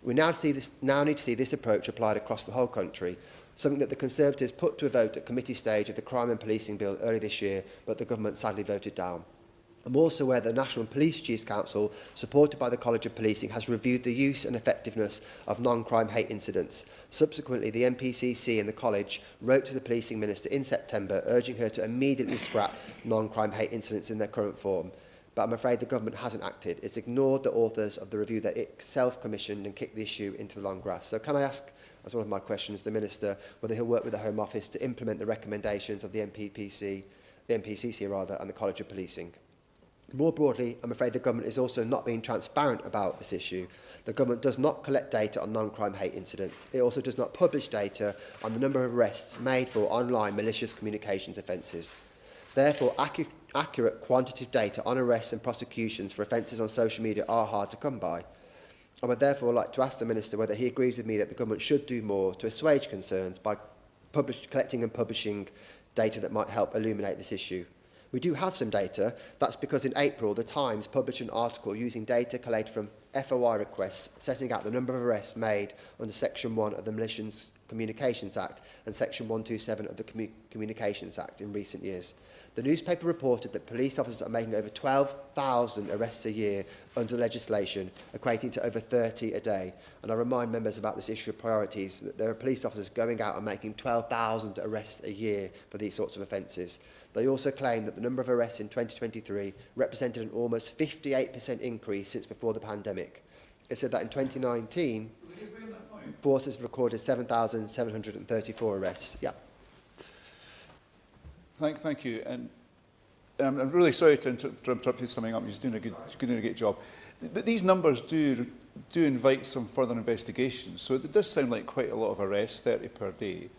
We now need to see this approach applied across the whole country, something that the Conservatives put to a vote at committee stage of the Crime and Policing Bill earlier this year, but the government sadly voted down. I'm also aware that the National Police Chiefs Council, supported by the College of Policing, has reviewed the use and effectiveness of non-crime hate incidents. Subsequently, the MPCC and the College wrote to the Policing Minister in September, urging her to immediately scrap non-crime hate incidents in their current form. But I'm afraid the government hasn't acted. It's ignored the authors of the review that it self-commissioned and kicked the issue into the long grass. So can I ask, as one of my questions, the Minister whether he'll work with the Home Office to implement the recommendations of the MPCC and the College of Policing? More broadly, I'm afraid the government is also not being transparent about this issue. The government does not collect data on non-crime hate incidents. It also does not publish data on the number of arrests made for online malicious communications offences. Therefore, accurate quantitative data on arrests and prosecutions for offences on social media are hard to come by. I would therefore like to ask the Minister whether he agrees with me that the Government should do more to assuage concerns by collecting and publishing data that might help illuminate this issue. We do have some data. That's because in April, The Times published an article using data collated from FOI requests, setting out the number of arrests made under Section 1 of the Malicious Communications Act and Section 127 of the Communications Act in recent years. The newspaper reported that police officers are making over 12,000 arrests a year under legislation, equating to over 30 a day. And I remind members about this issue of priorities, that there are police officers going out and making 12,000 arrests a year for these sorts of offences. They also claim that the number of arrests in 2023 represented an almost 58% increase since before the pandemic. It said that in 2019, forces recorded 7,734 arrests. Yeah. Thank you. And I'm really sorry to interrupt you something up. You're doing a great job. But these numbers do invite some further investigation. So it does sound like quite a lot of arrests, 30 per day.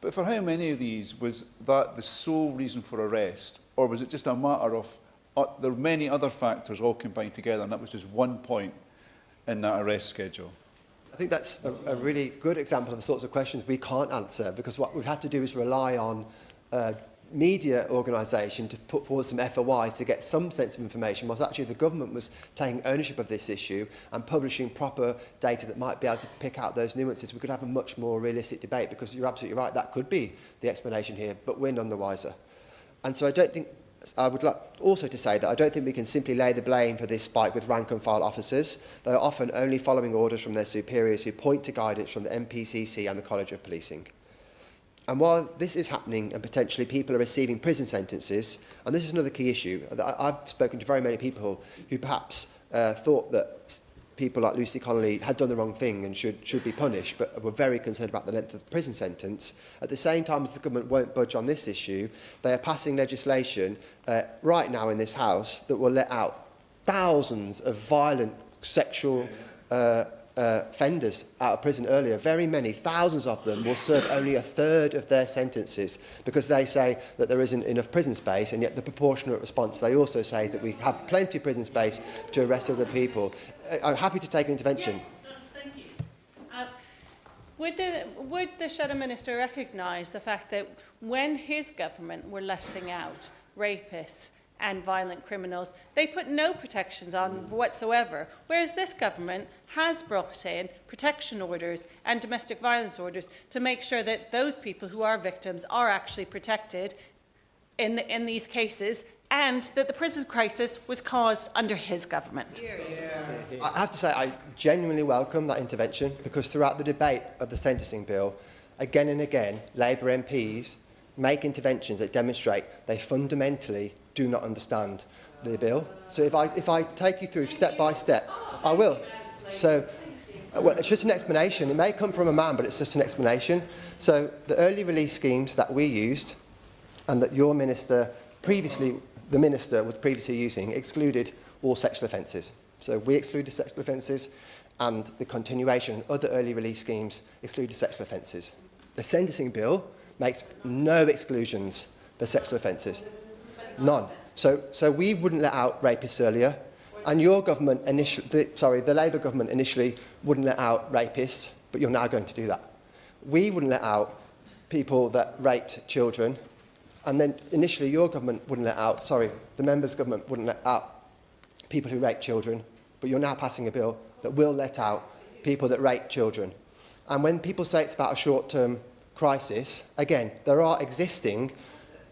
But for how many of these was that the sole reason for arrest? Or was it just a matter of there were many other factors all combined together and that was just one point in that arrest schedule? I think that's a really good example of the sorts of questions we can't answer, because what we've had to do is rely on media organisation to put forward some FOIs to get some sense of information, whilst actually the government was taking ownership of this issue and publishing proper data that might be able to pick out those nuances. We could have a much more realistic debate, because you're absolutely right, that could be the explanation here, but we're none the wiser. And so I would like also to say that I don't think we can simply lay the blame for this spike with rank and file officers. They are often only following orders from their superiors who point to guidance from the MPCC and the College of Policing. And while this is happening and potentially people are receiving prison sentences, and this is another key issue, I've spoken to very many people who perhaps thought that people like Lucy Connolly had done the wrong thing and should be punished, but were very concerned about the length of the prison sentence. At the same time as the government won't budge on this issue, they are passing legislation right now in this House that will let out thousands of violent sexual offenders out of prison earlier. Very many, thousands of them, will serve only a third of their sentences because they say that there isn't enough prison space, and yet the proportionate response they also say is that we have plenty of prison space to arrest other people. I'm happy to take an intervention. Yes, thank you. Would the Shadow Minister recognise the fact that when his government were letting out rapists and violent criminals, they put no protections on whatsoever, whereas this government has brought in protection orders and domestic violence orders to make sure that those people who are victims are actually protected in these cases, and that the prison crisis was caused under his government. I have to say I genuinely welcome that intervention, because throughout the debate of the sentencing bill, again and again, Labour MPs make interventions that demonstrate they fundamentally do not understand the bill. So if I take you through step by step, I will. So, well, it's just an explanation. It may come from a man, but it's just an explanation. So the early release schemes that we used and that your minister previously, the minister was previously using, excluded all sexual offences. So we excluded sexual offences, and the continuation of other early release schemes excluded sexual offences. The sentencing bill makes no exclusions for sexual offences. None. So we wouldn't let out rapists earlier, and your government the Labour government initially wouldn't let out rapists, but you're now going to do that. We wouldn't let out people that raped children, and then initially your government wouldn't let out, the member's government wouldn't let out people who rape children, but you're now passing a bill that will let out people that rape children. And when people say it's about a short-term crisis, again, there are existing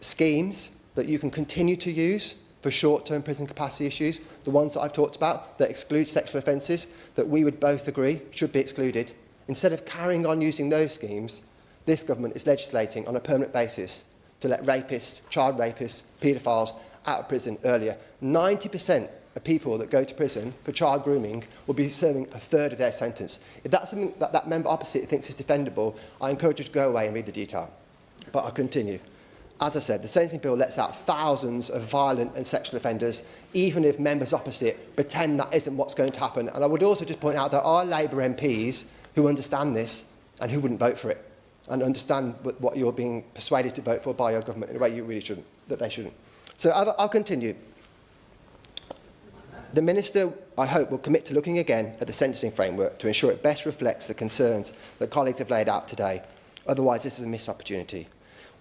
schemes that you can continue to use for short-term prison capacity issues, the ones that I've talked about that exclude sexual offences, that we would both agree should be excluded. Instead of carrying on using those schemes, this government is legislating on a permanent basis to let rapists, child rapists, paedophiles out of prison earlier. 90% of people that go to prison for child grooming will be serving a third of their sentence. If that's something that member opposite thinks is defendable, I encourage you to go away and read the detail. But I'll continue. As I said, the sentencing bill lets out thousands of violent and sexual offenders, even if members opposite pretend that isn't what's going to happen. And I would also just point out there are Labour MPs who understand this and who wouldn't vote for it, and understand what you're being persuaded to vote for by your government in a way you really shouldn't, that they shouldn't. So I'll continue. The Minister, I hope, will commit to looking again at the sentencing framework to ensure it best reflects the concerns that colleagues have laid out today. Otherwise, this is a missed opportunity.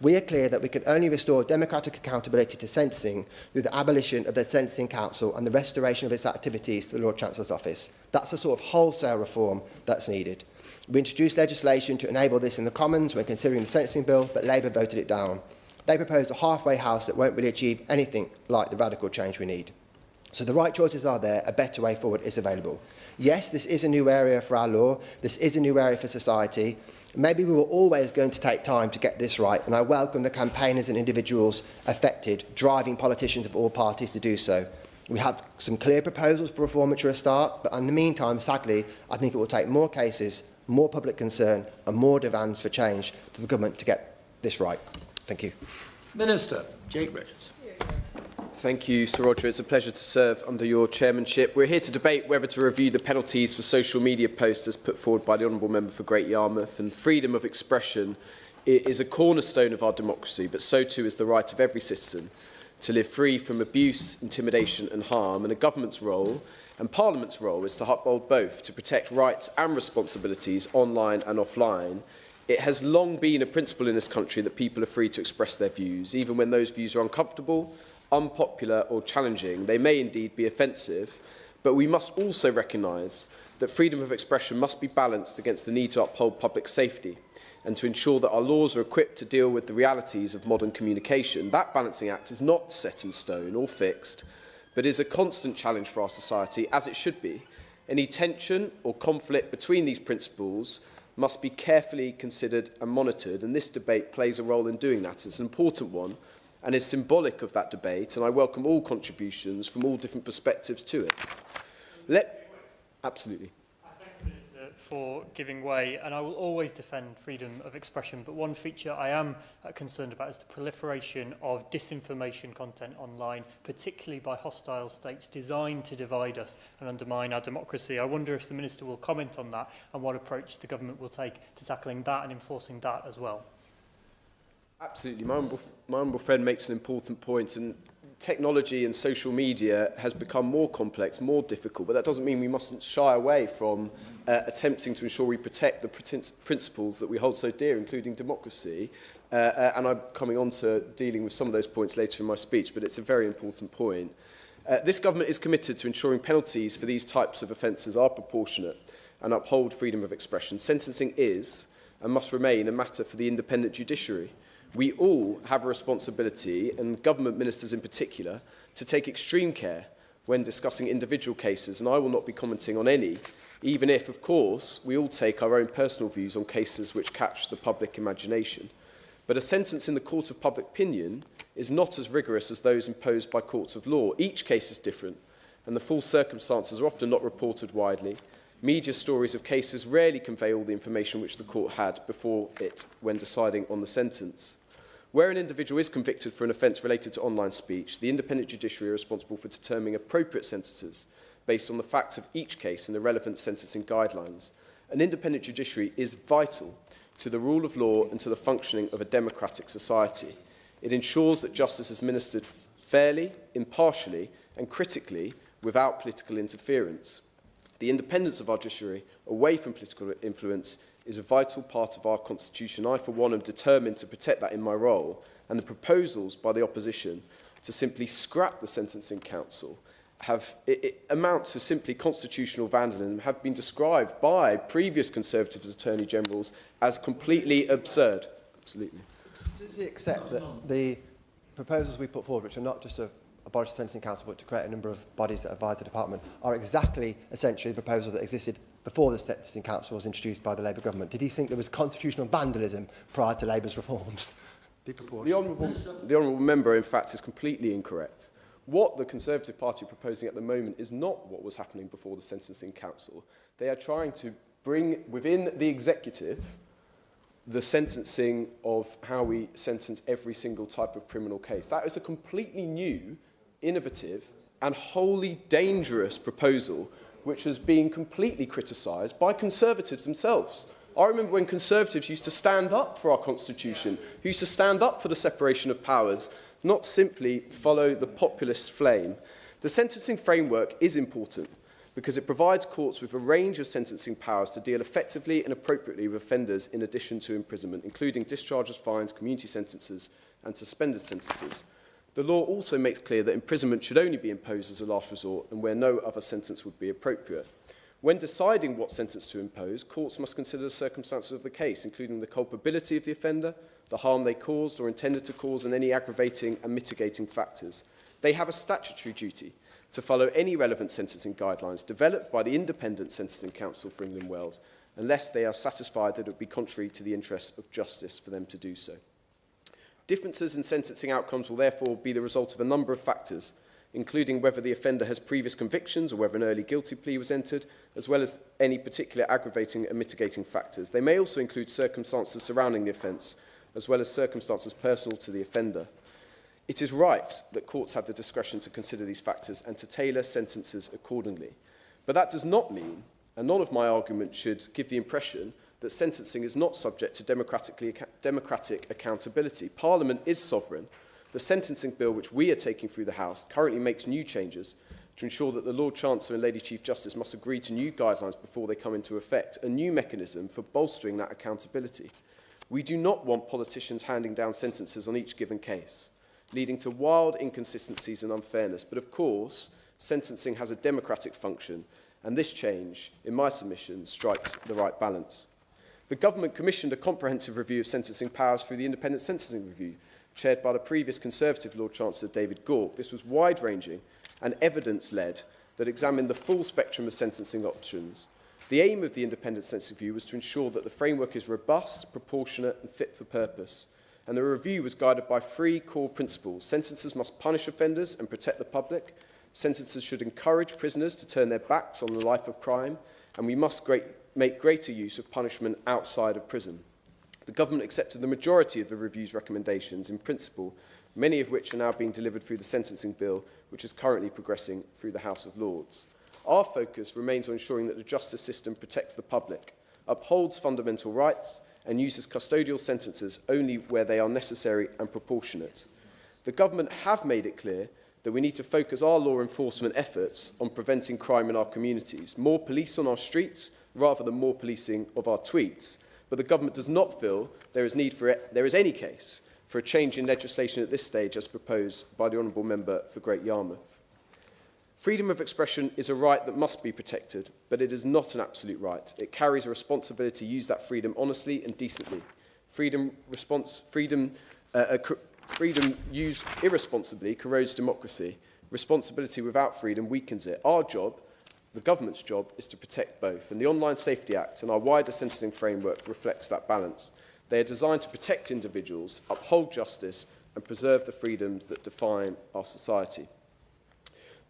We are clear that we can only restore democratic accountability to sentencing through the abolition of the Sentencing Council and the restoration of its activities to the Lord Chancellor's Office. That's the sort of wholesale reform that's needed. We introduced legislation to enable this in the Commons when considering the sentencing bill, but Labour voted it down. They proposed a halfway house that won't really achieve anything like the radical change we need. So the right choices are there, a better way forward is available. Yes, this is a new area for our law, this is a new area for society. Maybe we were always going to take time to get this right, and I welcome the campaigners and individuals affected, driving politicians of all parties to do so. We have some clear proposals for reform which are a start, but in the meantime, sadly, I think it will take more cases, more public concern and more demands for change to the government to get this right. Thank you. Minister, Jake Richards. Thank you, Sir Roger. It's a pleasure to serve under your chairmanship. We're here to debate whether to review the penalties for social media posts as put forward by the Honourable Member for Great Yarmouth. And freedom of expression is a cornerstone of our democracy, but so too is the right of every citizen to live free from abuse, intimidation and harm. And a government's role and Parliament's role is to uphold both, to protect rights and responsibilities online and offline. It has long been a principle in this country that people are free to express their views, even when those views are uncomfortable, unpopular or challenging. They may indeed be offensive, but we must also recognise that freedom of expression must be balanced against the need to uphold public safety and to ensure that our laws are equipped to deal with the realities of modern communication. That balancing act is not set in stone or fixed, but is a constant challenge for our society, as it should be. Any tension or conflict between these principles must be carefully considered and monitored, and this debate plays a role in doing that. It's an important one, and is symbolic of that debate, and I welcome all contributions from all different perspectives to it. Absolutely. I thank the Minister for giving way, and I will always defend freedom of expression, but one feature I am concerned about is the proliferation of disinformation content online, particularly by hostile states designed to divide us and undermine our democracy. I wonder if the Minister will comment on that and what approach the government will take to tackling that and enforcing that as well. Absolutely. My humble friend makes an important point, and technology and social media has become more complex, more difficult, but that doesn't mean we mustn't shy away from attempting to ensure we protect the principles that we hold so dear, including democracy. And I'm coming on to dealing with some of those points later in my speech, but it's a very important point. This government is committed to ensuring penalties for these types of offences are proportionate and uphold freedom of expression. Sentencing is and must remain a matter for the independent judiciary. We all have a responsibility, and government ministers in particular, to take extreme care when discussing individual cases, and I will not be commenting on any, even if, of course, we all take our own personal views on cases which catch the public imagination. But a sentence in the court of public opinion is not as rigorous as those imposed by courts of law. Each case is different, and the full circumstances are often not reported widely. Media stories of cases rarely convey all the information which the court had before it when deciding on the sentence. Where an individual is convicted for an offence related to online speech, the independent judiciary are responsible for determining appropriate sentences based on the facts of each case and the relevant sentencing guidelines. An independent judiciary is vital to the rule of law and to the functioning of a democratic society. It ensures that justice is administered fairly, impartially and critically without political interference. The independence of our judiciary away from political influence is a vital part of our constitution. I, for one, am determined to protect that in my role, and the proposals by the opposition to simply scrap the Sentencing Council amount to simply constitutional vandalism, have been described by previous Conservative Attorney Generals as completely absurd. Absolutely. Does he accept that the proposals we put forward, which are not just to abolish the Sentencing Council but to create a number of bodies that advise the department, are exactly essentially the proposal that existed before the Sentencing Council was introduced by the Labour government? Did he think there was constitutional vandalism prior to Labour's reforms? The Honourable Member, in fact, is completely incorrect. What the Conservative Party are proposing at the moment is not what was happening before the Sentencing Council. They are trying to bring within the executive the sentencing of how we sentence every single type of criminal case. That is a completely new, innovative and wholly dangerous proposal which has been completely criticised by Conservatives themselves. I remember when Conservatives used to stand up for our Constitution, who used to stand up for the separation of powers, not simply follow the populist flame. The sentencing framework is important because it provides courts with a range of sentencing powers to deal effectively and appropriately with offenders in addition to imprisonment, including discharges, fines, community sentences and suspended sentences. The law also makes clear that imprisonment should only be imposed as a last resort and where no other sentence would be appropriate. When deciding what sentence to impose, courts must consider the circumstances of the case, including the culpability of the offender, the harm they caused or intended to cause, and any aggravating and mitigating factors. They have a statutory duty to follow any relevant sentencing guidelines developed by the Independent Sentencing Council for England and Wales, unless they are satisfied that it would be contrary to the interests of justice for them to do so. Differences in sentencing outcomes will therefore be the result of a number of factors, including whether the offender has previous convictions or whether an early guilty plea was entered, as well as any particular aggravating and mitigating factors. They may also include circumstances surrounding the offence, as well as circumstances personal to the offender. It is right that courts have the discretion to consider these factors and to tailor sentences accordingly. But that does not mean, and none of my argument should give the impression, that sentencing is not subject to democratic accountability. Parliament is sovereign. The sentencing bill which we are taking through the House currently makes new changes to ensure that the Lord Chancellor and Lady Chief Justice must agree to new guidelines before they come into effect, a new mechanism for bolstering that accountability. We do not want politicians handing down sentences on each given case, leading to wild inconsistencies and unfairness. But of course, sentencing has a democratic function, and this change, in my submission, strikes the right balance. The government commissioned a comprehensive review of sentencing powers through the Independent Sentencing Review, chaired by the previous Conservative Lord Chancellor David Gauke. This was wide-ranging and evidence-led that examined the full spectrum of sentencing options. The aim of the Independent Sentencing Review was to ensure that the framework is robust, proportionate and fit for purpose. And the review was guided by three core principles. Sentences must punish offenders and protect the public. Sentences should encourage prisoners to turn their backs on the life of crime. And we must make greater use of punishment outside of prison. The government accepted the majority of the review's recommendations in principle, many of which are now being delivered through the sentencing bill, which is currently progressing through the House of Lords. Our focus remains on ensuring that the justice system protects the public, upholds fundamental rights, and uses custodial sentences only where they are necessary and proportionate. The government have made it clear that we need to focus our law enforcement efforts on preventing crime in our communities, more police on our streets rather than more policing of our tweets. But the government does not feel there is any case for a change in legislation at this stage as proposed by the Honourable Member for Great Yarmouth. Freedom of expression is a right that must be protected, but it is not an absolute right. It carries a responsibility to use that freedom honestly and decently. Freedom used irresponsibly corrodes democracy. Responsibility without freedom weakens it. Our job, the government's job, is to protect both, and the Online Safety Act and our wider sentencing framework reflects that balance. They are designed to protect individuals, uphold justice, and preserve the freedoms that define our society.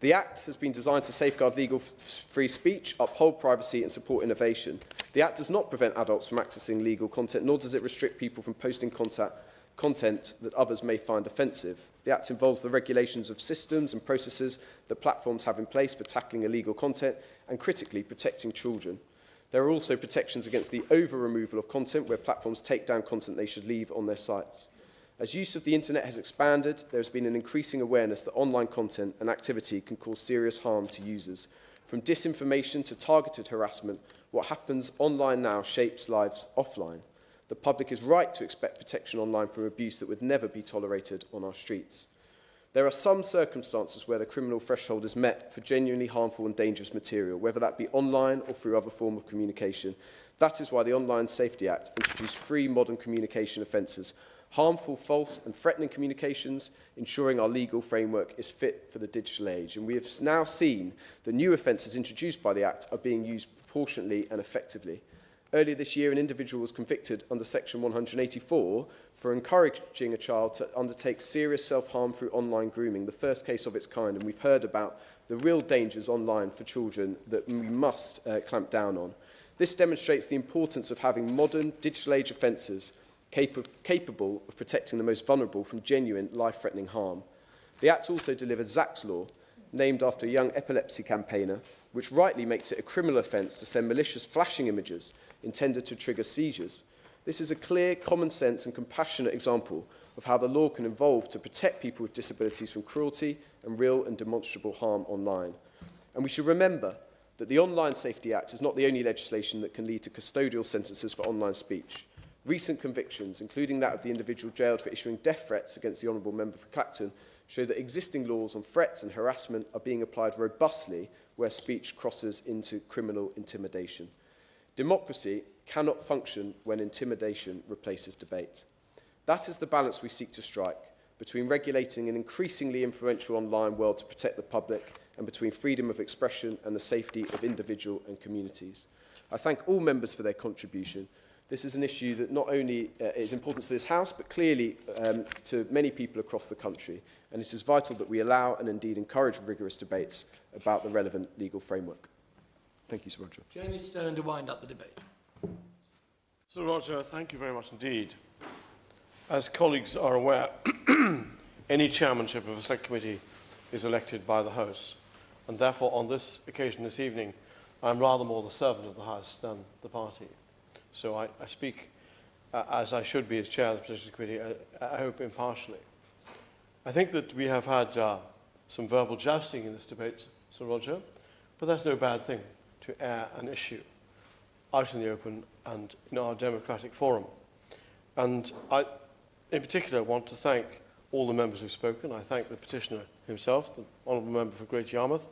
The Act has been designed to safeguard legal free speech, uphold privacy, and support innovation. The Act does not prevent adults from accessing legal content, nor does it restrict people from posting content that others may find offensive. The Act involves the regulations of systems and processes that platforms have in place for tackling illegal content and, critically, protecting children. There are also protections against the over-removal of content where platforms take down content they should leave on their sites. As use of the internet has expanded, there has been an increasing awareness that online content and activity can cause serious harm to users. From disinformation to targeted harassment, what happens online now shapes lives offline. The public is right to expect protection online from abuse that would never be tolerated on our streets. There are some circumstances where the criminal threshold is met for genuinely harmful and dangerous material, whether that be online or through other forms of communication. That is why the Online Safety Act introduced 3 modern communication offences: harmful, false and threatening communications, ensuring our legal framework is fit for the digital age. And we have now seen the new offences introduced by the Act are being used proportionately and effectively. Earlier this year, an individual was convicted under Section 184 for encouraging a child to undertake serious self-harm through online grooming, the first case of its kind, and we've heard about the real dangers online for children that we must clamp down on. This demonstrates the importance of having modern digital age offences capable of protecting the most vulnerable from genuine life-threatening harm. The Act also delivered Zach's Law, named after a young epilepsy campaigner, which rightly makes it a criminal offence to send malicious flashing images intended to trigger seizures. This is a clear, common sense and compassionate example of how the law can evolve to protect people with disabilities from cruelty and real and demonstrable harm online. And we should remember that the Online Safety Act is not the only legislation that can lead to custodial sentences for online speech. Recent convictions, including that of the individual jailed for issuing death threats against the Honourable Member for Clacton, show that existing laws on threats and harassment are being applied robustly where speech crosses into criminal intimidation. Democracy cannot function when intimidation replaces debate. That is the balance we seek to strike between regulating an increasingly influential online world to protect the public and between freedom of expression and the safety of individual and communities. I thank all members for their contribution. This is an issue that not only is important to this House, but clearly to many people across the country. And it is vital that we allow and indeed encourage rigorous debates about the relevant legal framework. Thank you, Sir Roger. Jamie Stone to wind up the debate. Sir Roger, thank you very much indeed. As colleagues are aware, any chairmanship of a select committee is elected by the House. And therefore, on this occasion this evening, I'm rather more the servant of the House than the party. So I speak, as I should be as chair of the Petitions Committee, I hope impartially. I think that we have had some verbal jousting in this debate, Sir Roger, but that's no bad thing to air an issue out in the open and in our democratic forum. And I, in particular, want to thank all the members who've spoken. I thank the petitioner himself, the Honourable Member for Great Yarmouth.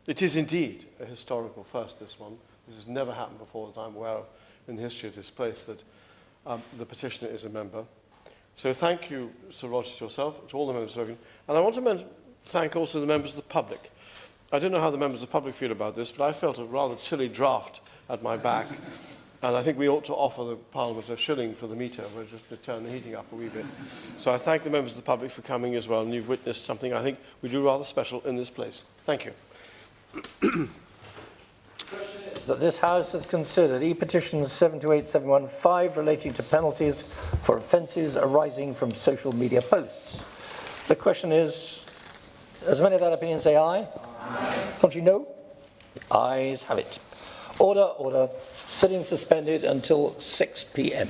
It is indeed a historical first, this one. This has never happened before that I'm aware of in the history of this place, that the petitioner is a member. So thank you, Sir Roger, to yourself, to all the members who have spoken. And I want to thank also the members of the public. I don't know how the members of the public feel about this, but I felt a rather chilly draft at my back. And I think we ought to offer the Parliament a shilling for the metre. We're just going to turn the heating up a wee bit. So I thank the members of the public for coming as well. And you've witnessed something I think we do rather special in this place. Thank you. That this House has considered e-petitions 728-715 relating to penalties for offences arising from social media posts. The question is, as many of that opinion say aye? Aye. Contrary, no? Ayes have it. Order, order. Sitting suspended until 6 p.m.